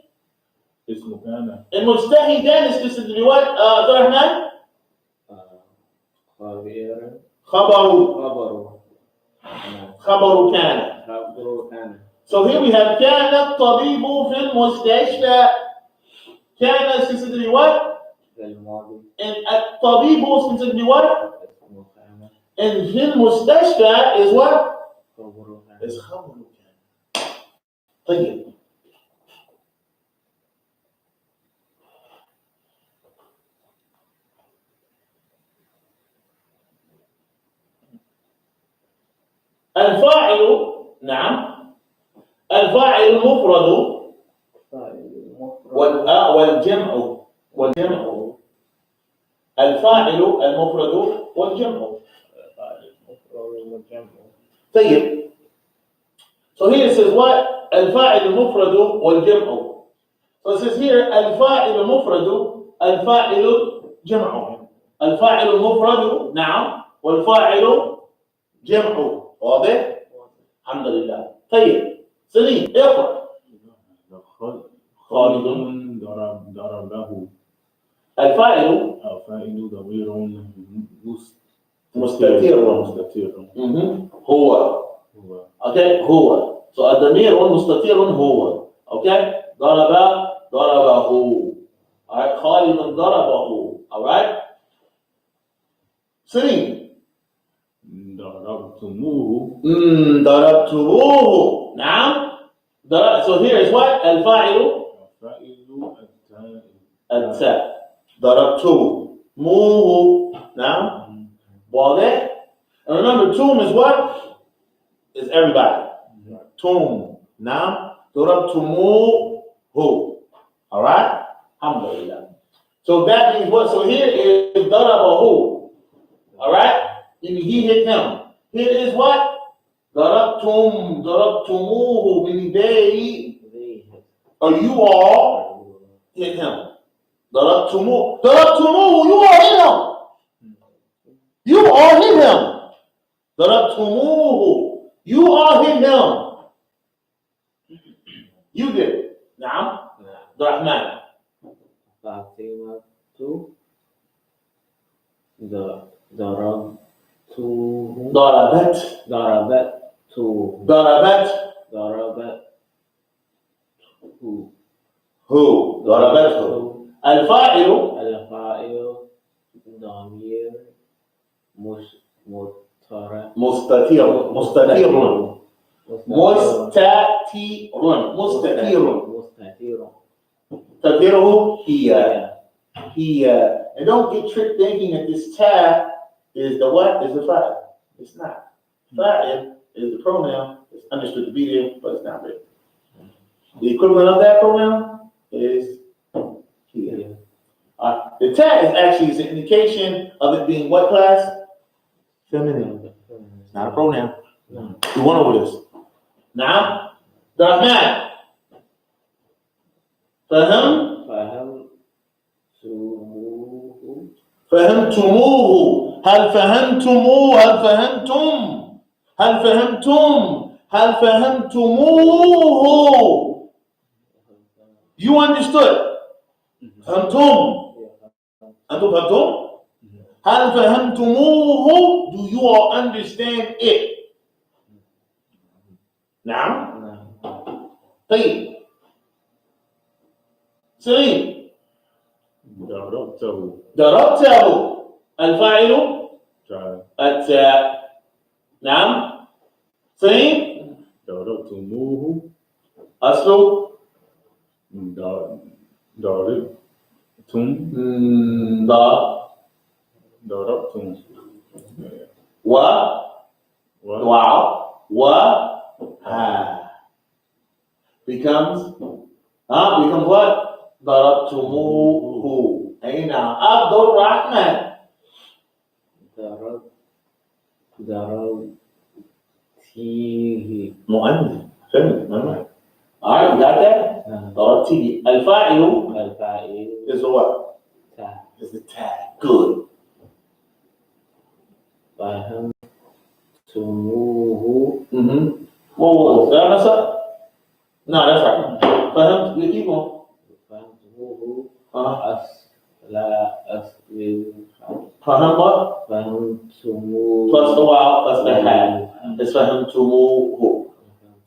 اسمه كان. المجتهدا is considered to be what? عبد الرحمن? خبر كان. So here we have كان الطبيب في المستشفى. كان is considered to be what? And الطبيب is considered to be what? And في المستشفى is what? Is خبر كان. طيب. الفاعل. نعم. الفاعل المفرد والجمع. الفاعل المفرد والجمع. طيب. So here it says what? الفاعل المفرد والجمع. So it says here الفاعل المفرد الفاعل جمع. الفاعل المفرد نعم والفاعل جمع. واضح؟ الحمد لله. طيب سليم اقرأ. خالد ضربه. الفاعل ضمير مستتر. هو. اوكي هو. So الضمير مستتر هو. اوكي ضربه. alright, خالد ضربه. alright. سليم. ضربتموه. نعم. So here is what? الفاعل التاء. ضربتموه. نعم. واضح? And remember, tum is what? Is everybody. Tum. نعم. ضربتموه. Alright? Alhamdulillah. So that means what? So here is ضربه. Alright? Meaning he hit him. Here is what? ضربتموه, meaning they, or you all hit him. ضربتموه, you all hit him. You all hit him. ضربتموه. You all hit him. You did it. نعم. الرحمن. فاطمة ضربته ضربت. ضربته هو ضربته. الفاعل ضمير مستتر مستتير. تقديره هي. And don't get tricked thinking that this tab is the what? Is the fa'il. It's not. Fa'il is the pronoun. It's understood to be there, but it's not written. The equivalent of that pronoun is here. The tab is actually an indication of it being what class? Feminine. It's not a pronoun. We went over this. Now, Rahman. فهمتموه. هل فهمتموه؟ هل فهمتموه؟ You understood. فهمتم. أنتم فهمتم؟ هل فهمتموه? Do you all understand it? نعم. طيب. سليم. ضربته. الفاعل التاء. نعم. سليم. ضربتموه. أصله ضربتم. ضربتم. becomes what? ضربتموه. أي نعم. عبد الرحمن. ضربتيه. مؤنث. feminine. All right, you got that? ضربتيه. الفاعل is the what? Is the tag. Good. فهمتموه. Whoa. Did I mess up? No, that's right. فهمت. Keep on. فهمتموه. فهم what? فهمتموه. Plus the wow, plus the hat. It's فهمتموه.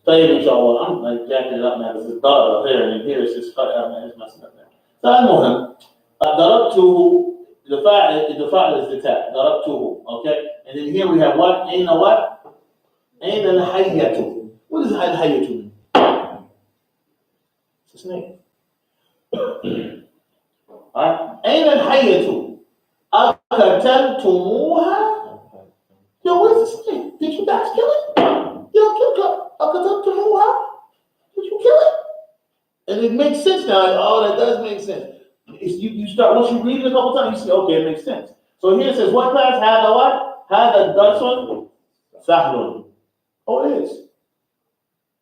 طيب إن شاء الله. I'm like jacking it up now. This is dot up here, and here it's just it's messing up now. So المهم ضربته. The fa'il is the tag. ضربته. Okay. And then here we have what? أين what? أين الحية. What does الحية mean? It's a snake. Alright. أين الحية؟ أقتلتموها؟ Yo, where's the snake? Did you guys kill it? You don't kill it. أقتلتموها? Did you kill it? And it makes sense now. Oh, that does make sense. You start, once you read it a couple times, you see, okay, it makes sense. So here it says, what class? Had the what? Had the Darsun? Sahlun. Oh, it is.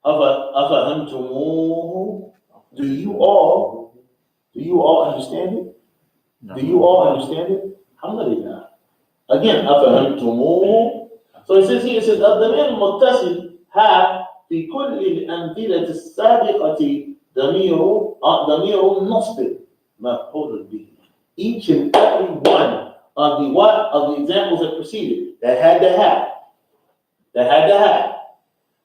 أفهمتموه? Do you all understand it? No. Do you all understand it? Alhamdulillah. Again, أفهمتموه? So it says here, it says, الضمير المتصل ها في كل الأمثلة السابقة ضمير نصب مفعول به. Each and every one of the examples that preceded, that had the hat, that had the hat,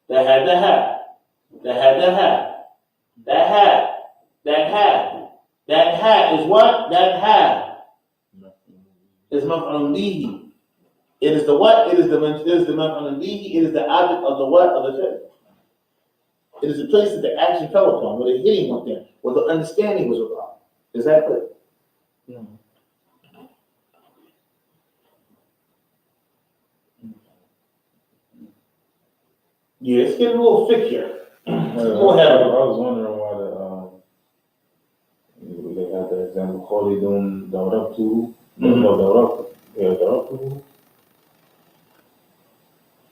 that had the hat, that had the hat, that hat, that hat, that hat is what? That hat is maf'ulun bihi. It is the what? It is the maf'ulun bihi. It is the object of the what? Of the fi'l. It is the place that the action fell upon, where the hitting went there, where the understanding was about. Is that clear? Yeah. Yeah, it's getting a little thick here. I was wondering why they had the example Khalidun Darabtu. Darabtu.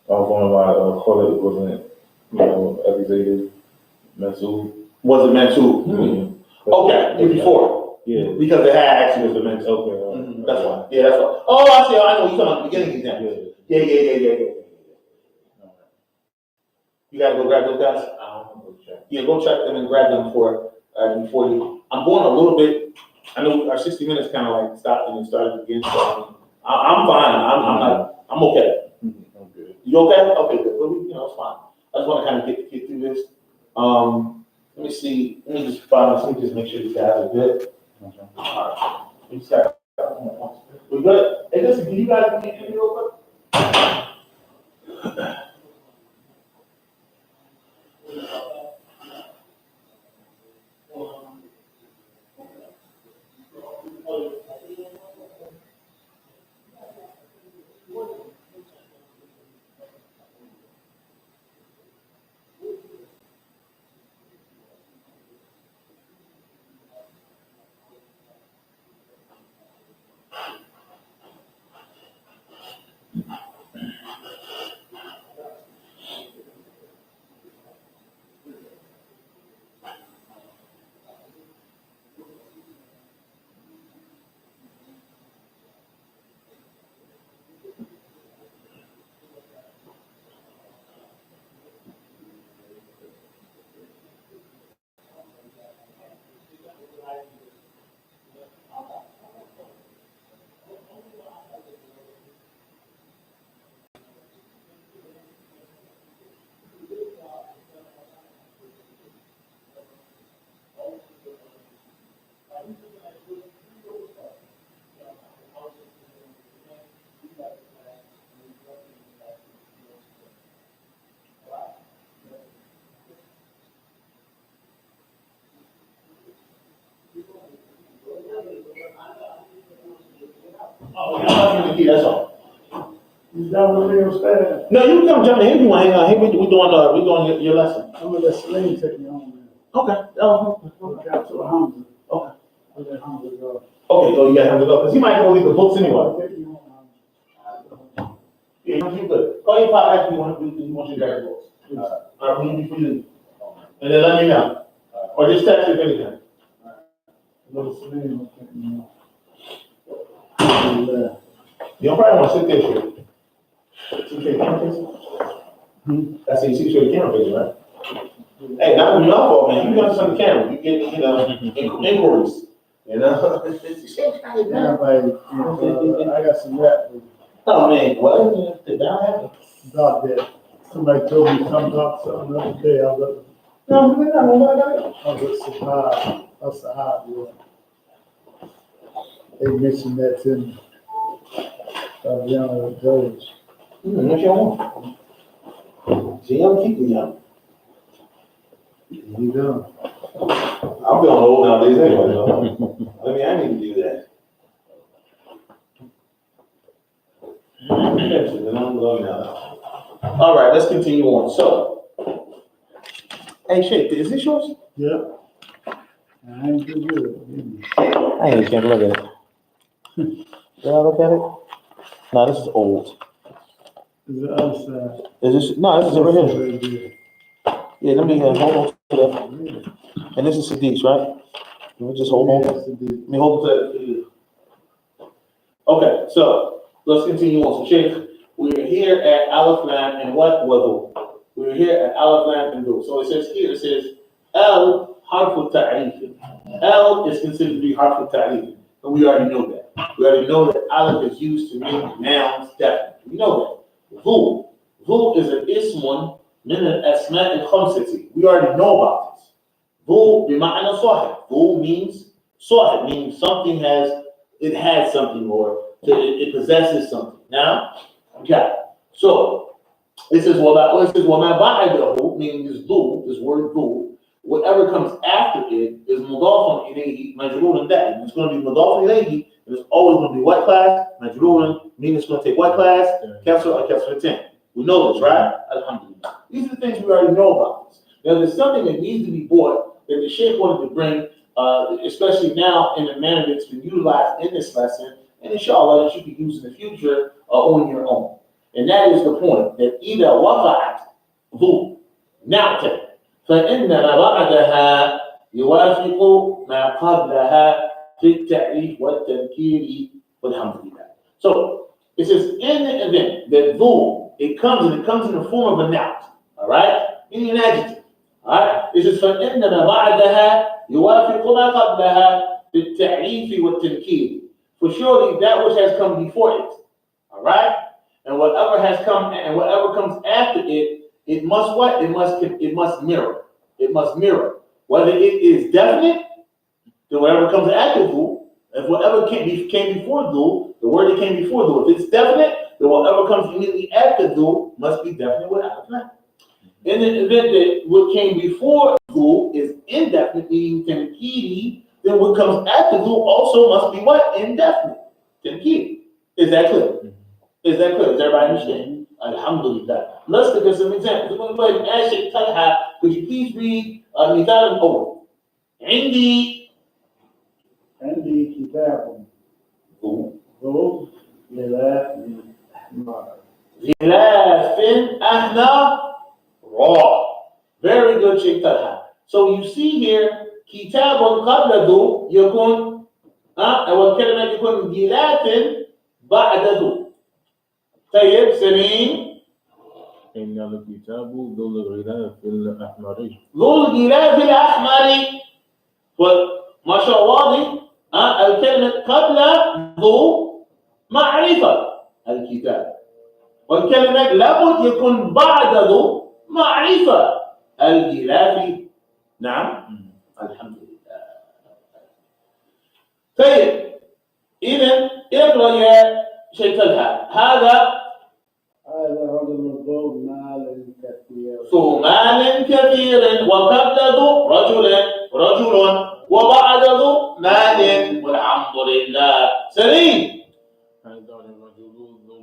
I was wondering why Khalid wasn't, accusated, Masood. Wasn't Masood. Okay, before. Yeah. Because it had actually was immense. Okay. That's why. Yeah, that's why. Oh, I see. I know you're talking about the beginning example. Yeah. You gotta go grab those guys. Yeah, go check them and grab them before you. I'm going a little bit. I know our 60 minutes kind of like stopped and then started again. So I'm fine. I'm okay. I'm good. You okay? Okay, good. Well, it's fine. I just want to kind of get through this. Let me see. Let me just make sure these guys are good. All right. We good? Hey, listen, can you guys get in real quick? Oh, you're not giving the key, that's all. You done with me upstairs? No, you can come jump in if you want. Hang on. Hey, we're doing your lesson. I'm gonna let Celine take me home now. Okay. Oh, Okay, I told Hamza. okay. I let Hamza go. Okay, so you gotta have to go, because he might go leave the books anyway. I'll take you home, Hamza. Yeah, you good. Call your pop after you want you to grab the books. We need for you. And then let me know. Or just text if anything. Little Celine will take me home. You don't probably want to sit there, shit. See your camera face? That's how you see your camera face, right? Hey, not your fault, man. You got us on the camera. You get, inquiries. You know? Yeah, baby. I got some rap for you. Oh, man. What? Did that happen? About that. Somebody told me to come talk something the other day. I was No, no. at Sahab. That's Sahab, yeah. They mentioned that to me. I was young with George. What you want? See, I'm keeping young. You done. I'm feeling old nowadays anyway, though. I need to do that. All right, let's continue on. So, hey, Shake, is this yours? Yeah. I ain't too good. I ain't can't look at it. Did I look at it? No, this is old. Is the other side. Is this? No, this is over here. Very good. Yeah, let me hold on to that. Really? And this is Sadiq's, right? Let me just hold on. Yes, it did. Let me hold on to it. Okay, so let's continue on. So, Sheikh, we're here at Aleph Lam and what Wadu? We're here at Aleph Lam and Du. So it says here, it says Al Harfu Ta'rif. Al is considered to be Harfu Ta'rif. And we already know that. We already know that Aleph is used to make nouns definite. We know that. Vu. Vu is an ismun min al-asma' al-khamsati. We already know about this. Vu bima'ana sahib. Vu means sahib, meaning something has something, or it possesses something. Now, okay. So it says وَمَا بَعْدَهُ, meaning this word du, whatever comes after it is mudafun ilayhi majrurun da'im. It's going to be mudafun ilayhi, and it's always going to be what class? Majrurun, meaning it's going to take what class? Kasra or kasra 10. We know this, right? Alhamdulillah. These are the things we already know about this. Now, there's something that needs to be brought that the Sheikh wanted to bring, especially now in the manner that's been utilized in this lesson, and inshallah that you can use in the future on your own. And that is the point, that إذا وقعت ذو نعت فإن ما بعدها يوافق ما قبلها في التعريف والتذكير والحمد لله. So it says in the event that ذو it comes in the form of a noun, all right, meaning an adjective, all right. It says فإنما بعدها يوافق ما قبلها في التعريف والتذكير. For surely that which has come before it, all right, and whatever comes after it, it must what? It must mirror. It must mirror. Whether it is definite, then whatever comes after ذو, if whatever came before ذو, the word that came before ذو, if it's definite, then whatever comes immediately after ذو must be definite without a in the event that what came before ذو is indefinite, meaning تنكيري, then what comes after ذو also must be what? Indefinite. تنكيري. Is that clear? Is that clear? Does everybody understand? Alhamdulillah. Let's look at some examples. We're going to go ahead and ask Sheikh Talha, could you please read مثال الأول? عندي كتاب ذو غلاف أحمر. غلاف أحمر raw. Very good, Sheikh Talha. So you see here, كتاب قبل ذو يكون أول كلمة يكون غلاف بعد ذو. طيب سليم. إن الكتاب ذو الغلاف الأحمر. ذو الغلاف الأحمر. ما شاء الله الكلمة قبل ذو معرفة الكتاب. والكلمة لابد يكون بعد ذو معرفة الغلاف. نعم. الحمد لله. طيب إذا اقرأ يا شيخ طلحة. هذا رجل ذو مال كثير. ذو مال كثير وقبل ذو رجل وبعد ذو مال والحمد لله. سليم. هذا الرجل ذو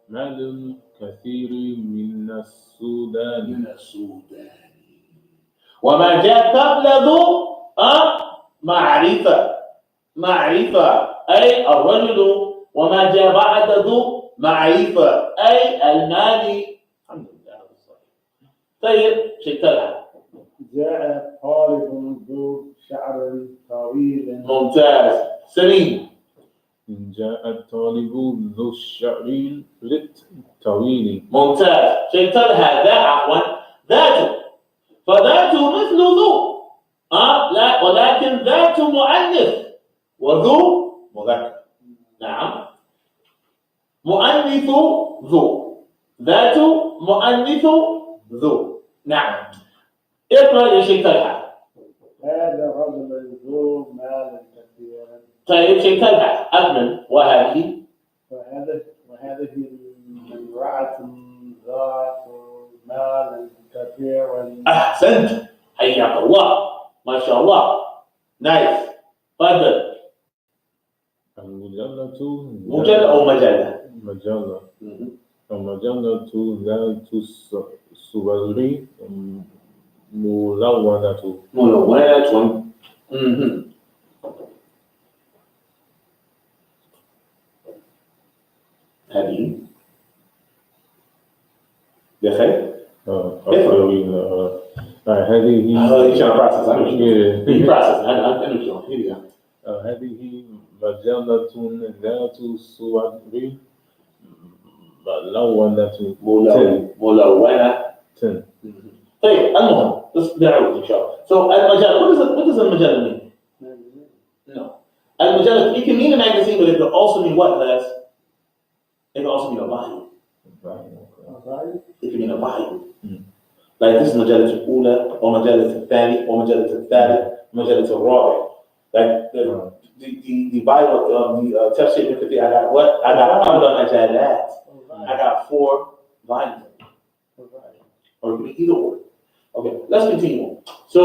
مال كثير من السودان. وما جاء قبل ذو معرفة أي الرجل، وما جاء بعد ذو معرفة أي المال. الحمد لله. طيب شكرا. جاء طالب ذو شعر طويل. ممتاز. سليم. جاء الطالب ذو الشعر الطويل. ممتاز. شكرا. هذا عفوا ذاته، فذاته مثل ذو لا، ولكن ذات مؤنث وذو مذكر. نعم. مؤنث ذو، ذات مؤنث ذو. نعم. اقرأ يا شيخ طلحة. هذا رجل ذو مال كثير. طيب شيخ طلحة أكمل. وهذه امرأة ذات مال كثير. أحسنت، حياك الله، ما شاء الله، نايس. تفضل. مجلة أو مجلة؟ مجلة. المجلة ذات الصور ملونة. هذه بخير؟ هذه هذه مجلة ذات صور ملونة. طيب المهم نعود إن شاء الله. So المجلة, what does المجلة mean? No. المجلة, it can mean a magazine, but it can also mean what, Les? It can also mean a volume. It can mean a volume. Like this is مجلة الأولى or مجلة الثاني or مجلة الثالث, مجلة الرابع. Like the Bible, the tafsir Ibn Kathir, I got what? I got أربع مجلات. I got 4 volumes. Or it could be either or. Okay, let's continue. So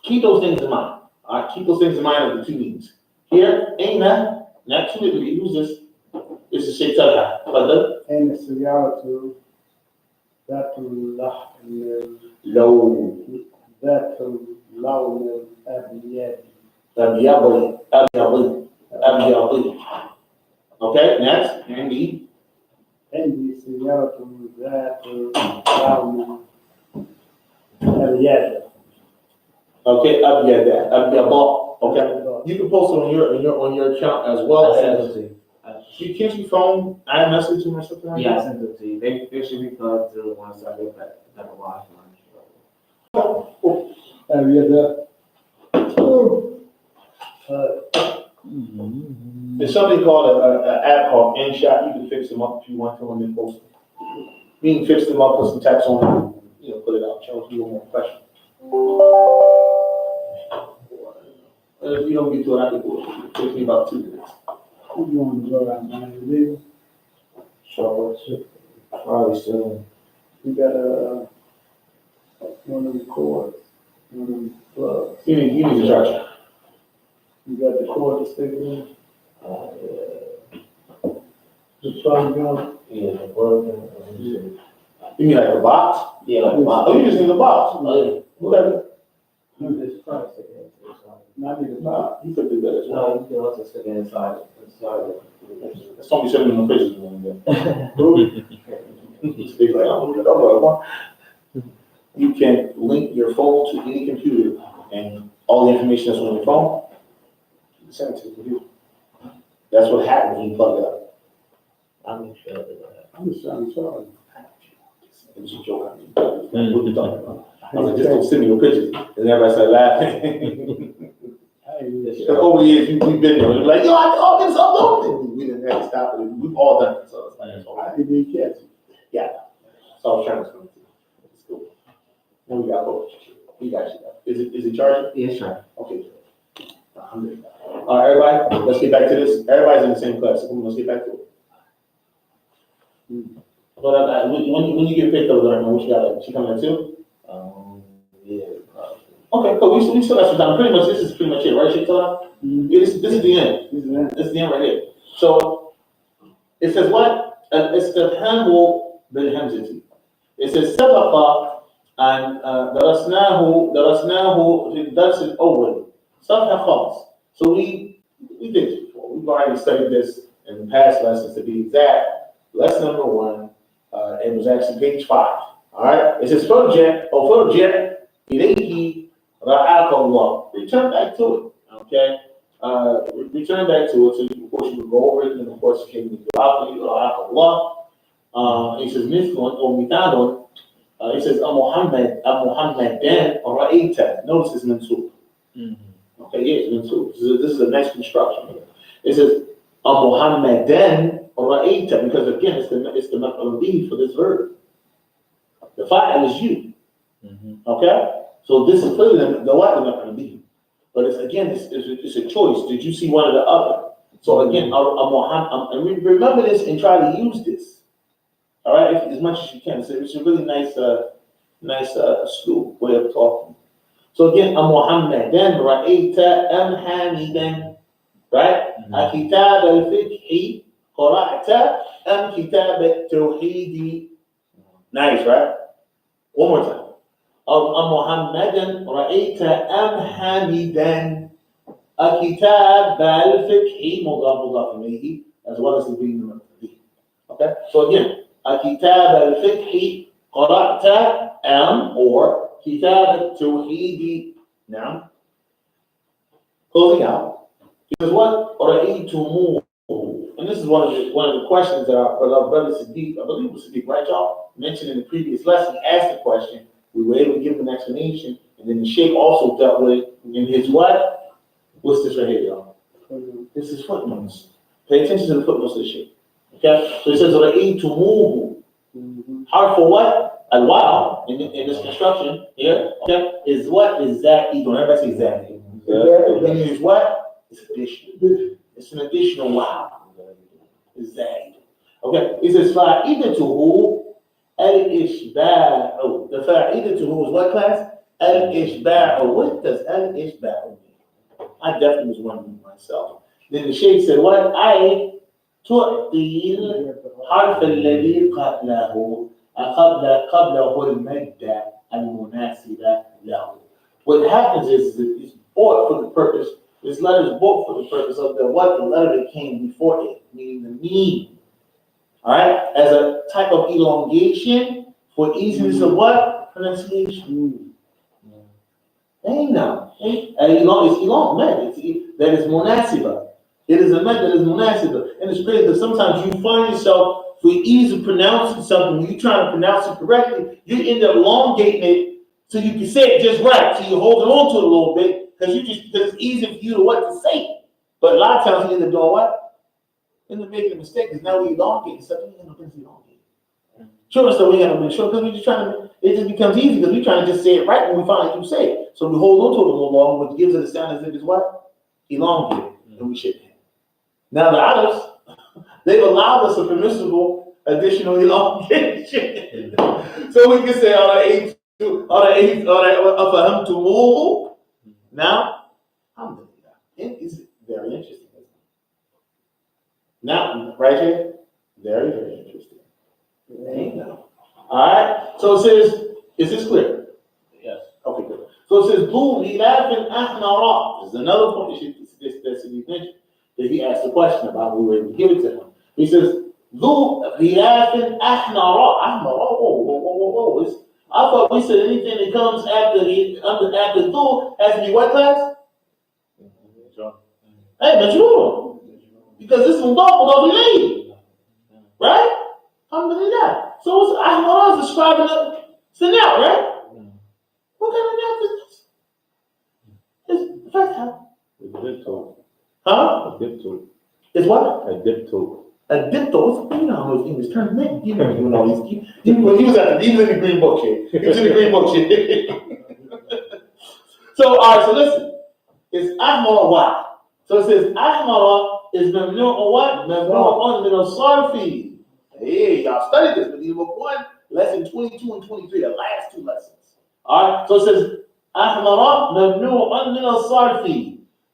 keep those things in mind. All right, keep those things in mind of the 2 meanings. Here, Aina, not 2 that we use this. This is Sheikh Talha. Fadal. أين السيارة ذات اللون ذات اللون الأبيض. أبيض. Okay, next. عندي سيارة ذات لون أبيض. Okay, أبيض. Okay, You can post it on your account as well I sent as. it to you. You can't you phone iMessage to or something like Yeah, I that? sent it to you. They should be plugged through once I get back to the Wi-Fi. Have you done? There's something called an app called InShot. You can fix them up if you want to and then post them. You can fix them up, put some text on them, put it out, show you more questions. And if you don't get to it, I can do it. It takes me about 2 minutes. Who you want to go out, man? You So, probably soon. got one of the cords, one of them plugs. You need to charge it. You got the cord to stick it in. Yeah. The plug gun. Yeah, the work. You mean like a box? Yeah, like Oh, you just need a box. Oh, Okay. This price again. Not need a box. You could do that as well. No, you can also stick it inside. That's something sending them pictures one day. It's like, oh, you can link your phone to any computer and all the information that's on your phone, you can send it to the computer. That's what happens when you plug it up. I'm sure that. I'm just trying to tell you. It was a joke. I mean, what are you talking about? I was like, just don't send me no pictures. And everybody started laughing. Hey, Over the years, we've been there. We're like, yo, I can all get this uploaded. We didn't have to stop it. We've all done it. So it's like, it's all right. I didn't catch it. Yeah. So I was trying to explain to you. It's cool. Now we got both. We got you. Is it charging? Yeah, sure. Okay. Alhamdulillah. All right, everybody, let's get back to this. Everybody's in the same class. So let's get back to it. But when you get picked up, what you got? She coming in too? Yeah, probably. Okay, cool. We still got some time. Pretty much, this is pretty much it, right, Sheikh? Yeah, this is the end. This is the end right here. So it says what? It's the handle bil hamzati. It says sabaqa and درسناه في الدرس الأول. صفحة خمس. So we did it before. We've already studied this in the past lessons to be exact. Lesson number 1. It was actually page 5. All right. It says فرجع إليه رعاك الله. Return back to it. Okay. Return back to it. So of course you would go over it, and then of course you can go out and you رعاك الله. It says مثل or مثال. It says Muhammad then رأيت. Notice it's mansub. Okay, yeah, it's mansub. This is a nice construction here. It says Muhammadan ra'ayta, because again it's the maf'ul bihi for this verb. The fa'il is you. Okay? So this is clearly the maf'ul bihi. But it's a choice. Did you see one or the other? So again, and remember this and try to use this. All right, as much as you can. So it's a really nice school way of talking. So again, Muhammadan ra'ayta hamidan. Right? كتاب الفقه قرأت أم كتاب التوحيد. Nice, right? One more time. محمدا رأيت أم حامدا. كتاب الفقه مضاف إليه as well as the being. Okay? So again, كتاب الفقه قرأت أم or كتاب التوحيد. Now, closing out. Because what رأيتموه, and this is one of the questions that our brother Sadiq, I believe it was Sadiq, right, y'all, mentioned in the previous lesson. He asked the question. We were able to give him an explanation, and then the Sheikh also dealt with it in his what? What's this right here, y'all? This is footnotes. Pay attention to the footnotes of the Sheikh. Okay, so it says رأيتموه. Hard for what? Al-wow in this construction here. Okay, is what is that? Don't everybody say that. It means what? It's additional. It's an additional wow. Exactly. Okay. It says fa'idatuhu al-ishba'u. The fa'idatuhu is what class? Al-ishba'u. What does al-ishba'u mean? I definitely was wondering myself. Then the Shaykh said, what? I تعطي الحرف الذي قبله المادة المناسبة له. What happens is it's bought for the purpose. This letter is bought for the purpose of the letter that came before it, meaning the meaning. All right, as a type of elongation for easiness of what? Pronunciation. Ain't no. And it's elong, man. That is monasiba. It is a med that is monasiba. And it's crazy because sometimes you find yourself, for ease of pronouncing something, when you're trying to pronounce it correctly, you end up elongating it so you can say it just right. So you're holding on to it a little bit because it's easy for you to what to say. But a lot of times you end up doing what? End up making a mistake because now we elongate stuff. We end up elongating. Sure, so we gotta make sure because we're just trying to. It just becomes easy because we're trying to just say it right when we finally do say it. So we hold on to it a little longer, which gives it a sound as if it's what? Elongated, and we shouldn't have. Now the others, they've allowed us a permissible additional elongation. So we can say on the to move. Now, it is very interesting. Now, right here, very, very interesting. All right. So it says, is this clear? Yes. Okay, good. So it says, boom, he laughing ahnara. There's another point that should be mentioned that he asked a question about. We were able to give it to him. He says, Lu laughing ahnara. Whoa. I thought we said anything that comes after Lu has to be what class? Hey, but you because this is double related. Right? Alhamdulillah. So it's Ahmad is describing the Sinat, right? What kind of math is this? It's Fatha. Huh? It's what? A dipto. A dipto. You know how those English terms mean. You know you know these. He was in the green book here. He was in the green book here. So all right, so listen. It's Ahmad what? So it says Ahmad is Mamnu or what? Mamnu on middle sarfi. Hey, y'all studied this, Medina book 1, lesson 22 and 23, the last two lessons. All right, so it says, أحمر ممنوع من الصرف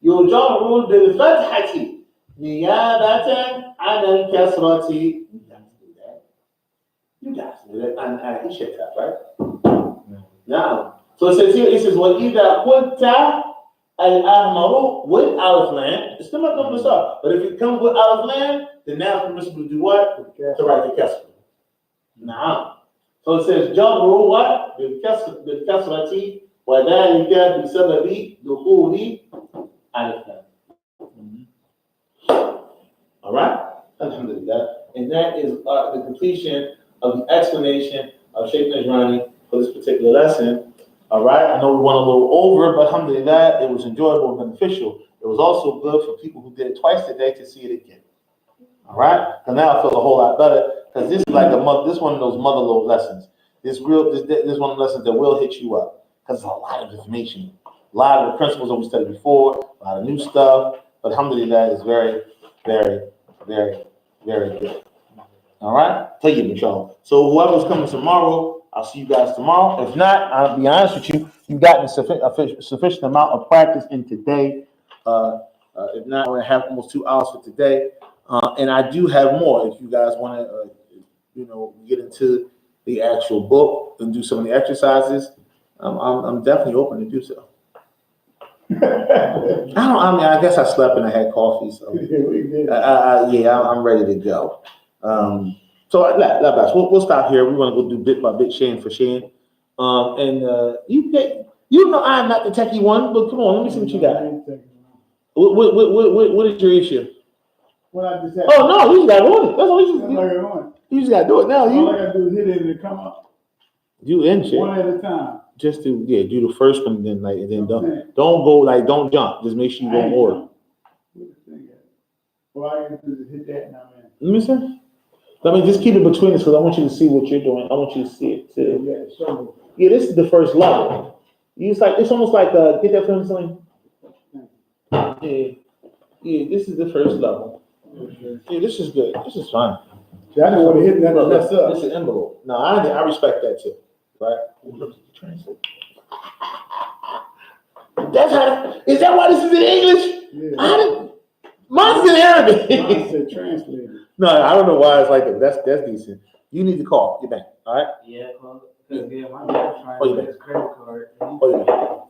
يجر بالفتحة نيابة عن الكسرة. You guys do that. And Aisha, right? Now, so it says here, it says, وَإِذَا قُلْتَ الْأَحْمَرُ with Aleph Lam, it's still not going to start. But if it comes with Aleph Lam, then now it's permissible to do what? To write the Kesra. Now, so it says, جَرُّ what? بالكسرة وذلك بسبب دخول ألف لام. All right? Alhamdulillah. And that is the completion of the explanation of Sheikh Najrani for this particular lesson. All right? I know we went a little over, but alhamdulillah, it was enjoyable and beneficial. It was also good for people who did it twice a day to see it again. All right? Because now I feel a whole lot better. Because this is like this one of those mother load lessons. This one of the lessons that will hit you up. Because it's a lot of information. A lot of the principles that we studied before, a lot of new stuff. But alhamdulillah, it's very, very, very, very good. All right? Tell you, y'all. So whoever's coming tomorrow, I'll see you guys tomorrow. If not, I'll be honest with you, you've gotten a sufficient amount of practice in today. If not, I'm going to have almost 2 hours for today. And I do have more if you guys want to, get into the actual book and do some of the exercises. I'm definitely open to do so. I guess I slept and I had coffee, so I'm ready to go. So we'll stop here. We're going to go do bit by bit, shaying for shaying. You know I'm not the techie one, but come on, let me see what you got. What is your issue? What I just said. Oh no, you just got to do it. That's all you just got to do it now. All I got to do is hit it and come up. You in shit. One at a time. Just do the first one, then don't go don't jump. Just make sure you go in order. Well, I got to do is hit that now, man. Let me see. Let me just keep it between us because I want you to see what you're doing. I want you to see it too. Yeah, this is the first level. It's almost like get that from something. Yeah, this is the first level. Yeah, this is good. This is fine. I didn't want to hit that. That's up. This is envelope. No, I respect that too. Right? Is that why this is in English? Yeah. Mine's in Arabic. Mine said translated. No, I don't know why it's like that. That's decent. You need to call your bank, all right? Yeah, because my dad's trying to get his credit card.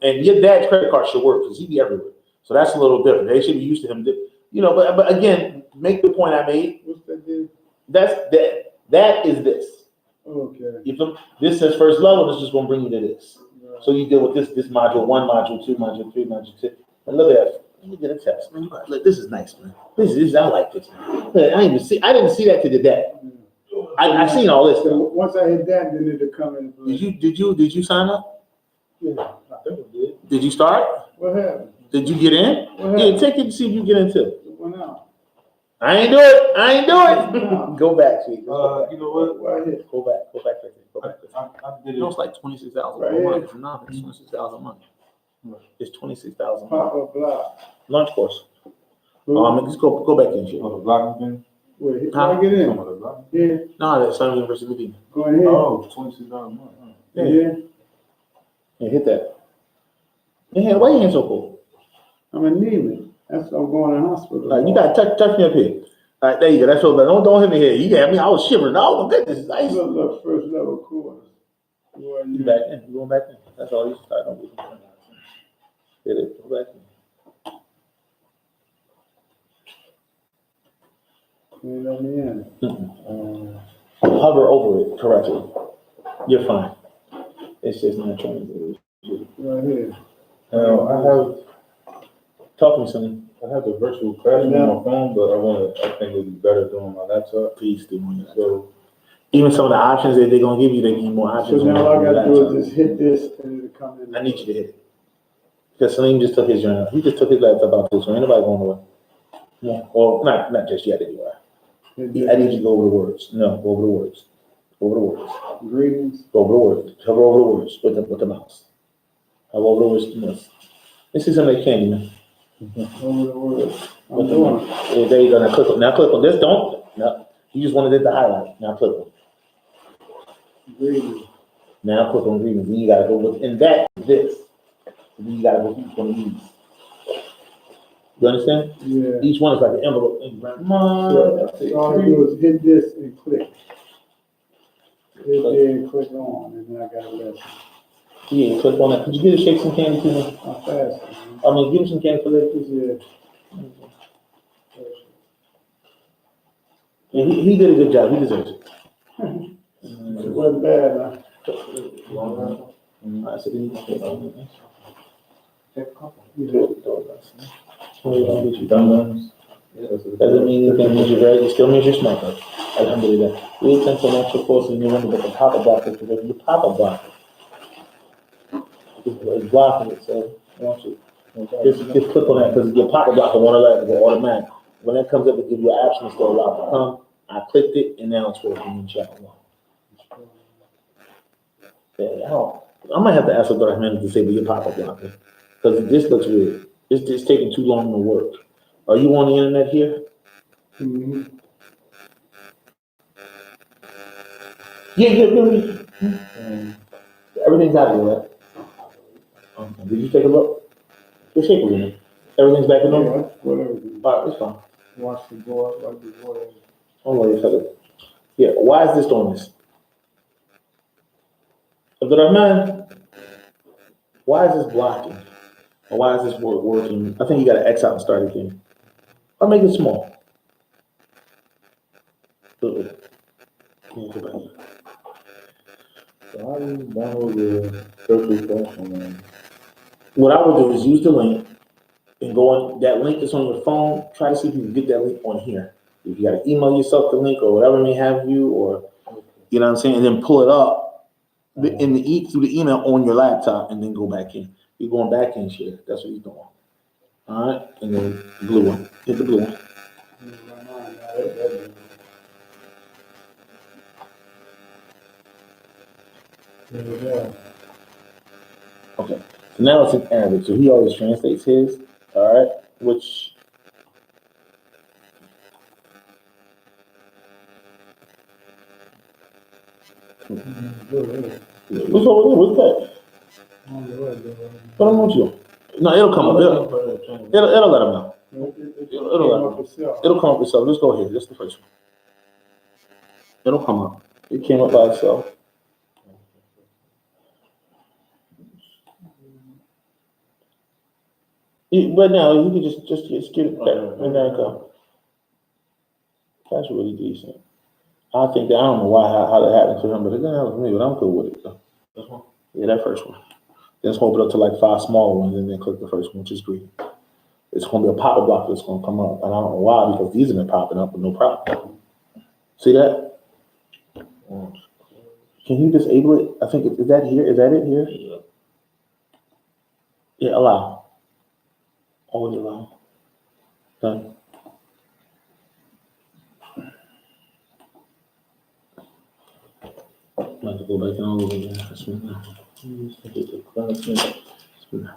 And your dad's credit card should work because he be everywhere. So that's a little different. They should be used to him. But again, make the point I made. What's that do? That is this. Okay. This says first level. This is going to bring you to this. Right. So you deal with this module 1, module 2, module 3, module 2. And look at that. Let me get a test, man. Look, this is nice, man. This is I like this, man. Look, I didn't see that to the day. I seen all this. So once I hit that, then it'll come in. Did you sign up? Yeah, I think I did. Did you start? What happened? Did you get in? What Yeah, happened? take it to see if you get in too. It went out. I ain't do it. Go back, sweet. You know what? Right here. Go back. Go back. Go back. I did You know, it. it's like 26,000 Right a month. here. It's not. It's 26,000 a month. It's 26,000 a month. Pop-up block. Lunch course. Just go back in, shit. Oh, the blocking thing? Wait, Huh? how I get in? Some of the blocking? Yeah, No, that's Southern University of Medina. go ahead. Oh, $26 a month. Huh. Yeah. Yeah, hit that. Yeah, why your hands so cold? I'm anemic. That's why I'm going to the hospital. Like, you gotta touch me up here. All right, there you go. That's what. Don't hit me here. You got me. I was shivering. Oh my goodness, it's nice. Look, first level course. You back in. You going back in. That's all you start. Don't get hit it. Go back in. You know me in. Hover over it correctly. You're fine. It's just not trying Right here. talk to me, son. I have the virtual classroom on my phone, but I think it'd be better doing my laptop. Please do on your laptop. So, Even some of the options that they're gonna give you, they give you more So options. now on all I your gotta do laptop. is just hit this and it'll come in. I need you to hit it. Because Salim just took his journal. He just took his laptop out too, so ain't nobody going away. Yeah. Well, not just yet anyway. I need you to go over the words. No, go over the words. Go over the words. Greetings. Go over the words. Hover over the words with the mouse. Hover over the words with the mouse. This is something candy, man. Over the word. I'm With the doing mouse. Yeah, there you go. Now click on. Now click on this. Don't. No. You just wanted it to highlight. Now click on. it. Greetings. Now click on greetings. Then you gotta go within that this. And then you gotta go each one of these. You understand? Yeah. Each one is like an envelope. So all I do is hit this and click. Hit there and click on, and then I got a lesson. Yeah, click on that. Could you get a shake some candy to me? I'm fast. I mean, give him some candy for that. Yeah. Yeah, he did a good job. He deserves it. It wasn't bad, huh? I said, you doesn't mean anything means you're right. It still means you're smart. Alhamdulillah. We attempt to natural force in your but the pop-up block is the pop-up block. It's blocking it, so I want you. Just click on that because your pop-up block will want to let it go automatic. When that comes up, it gives you an option to still allow to come. I clicked it and now it's working in chat. I might have to ask Abdul Rahman to say your pop-up blocker because this looks weird. It's just taking too long to work. Are you on the internet here? Mm-hmm. Yeah. Everything's out of there, right? Okay. Did you take a look? Your shape was in it. Everything's back in normal? Yeah, whatever. All right, it's fine. Watch the board, watch the board. Don't worry about it. Yeah, why is this doing this? Abdul Rahman, why is this blocking? Or why is this word working? I think you got to X out and start again. Or make it small. so how do you download the virtual classroom? What I would do is use the link and go on that link that's on your phone. Try to see if you can get that link on here. If you got to email yourself the link or whatever may have you, or you know what I'm saying, and then pull it up in the through the email on your laptop, and then go back in. You're going back in share. That's what you're doing. All right, and then blue one. Hit the blue one. Okay. So now it's in Arabic. So he always translates his. All right, which. What's over there? What's that? What I want you. No, it'll come up. It'll let him know. It'll let him know. It'll come up itself. Let's go here. This is the first one. It'll come up. It came up by itself. But now you can just get it back. And there it go. That's really decent. I think I don't know how that happened to him, but it didn't happen to me. But I'm cool with it though. This one? Yeah, that first one. Then hold it up to like 5 smaller ones, and then click the first one, which is green. It's gonna be a pop-up block that's gonna come up, and I don't know why, because these have been popping up with no problem. See that? Can you disable it? I think, is that here? Is that it here? Yeah. Yeah, allow. Always allow. Done. I have to go back and all over again. Bismillah. Bismillah.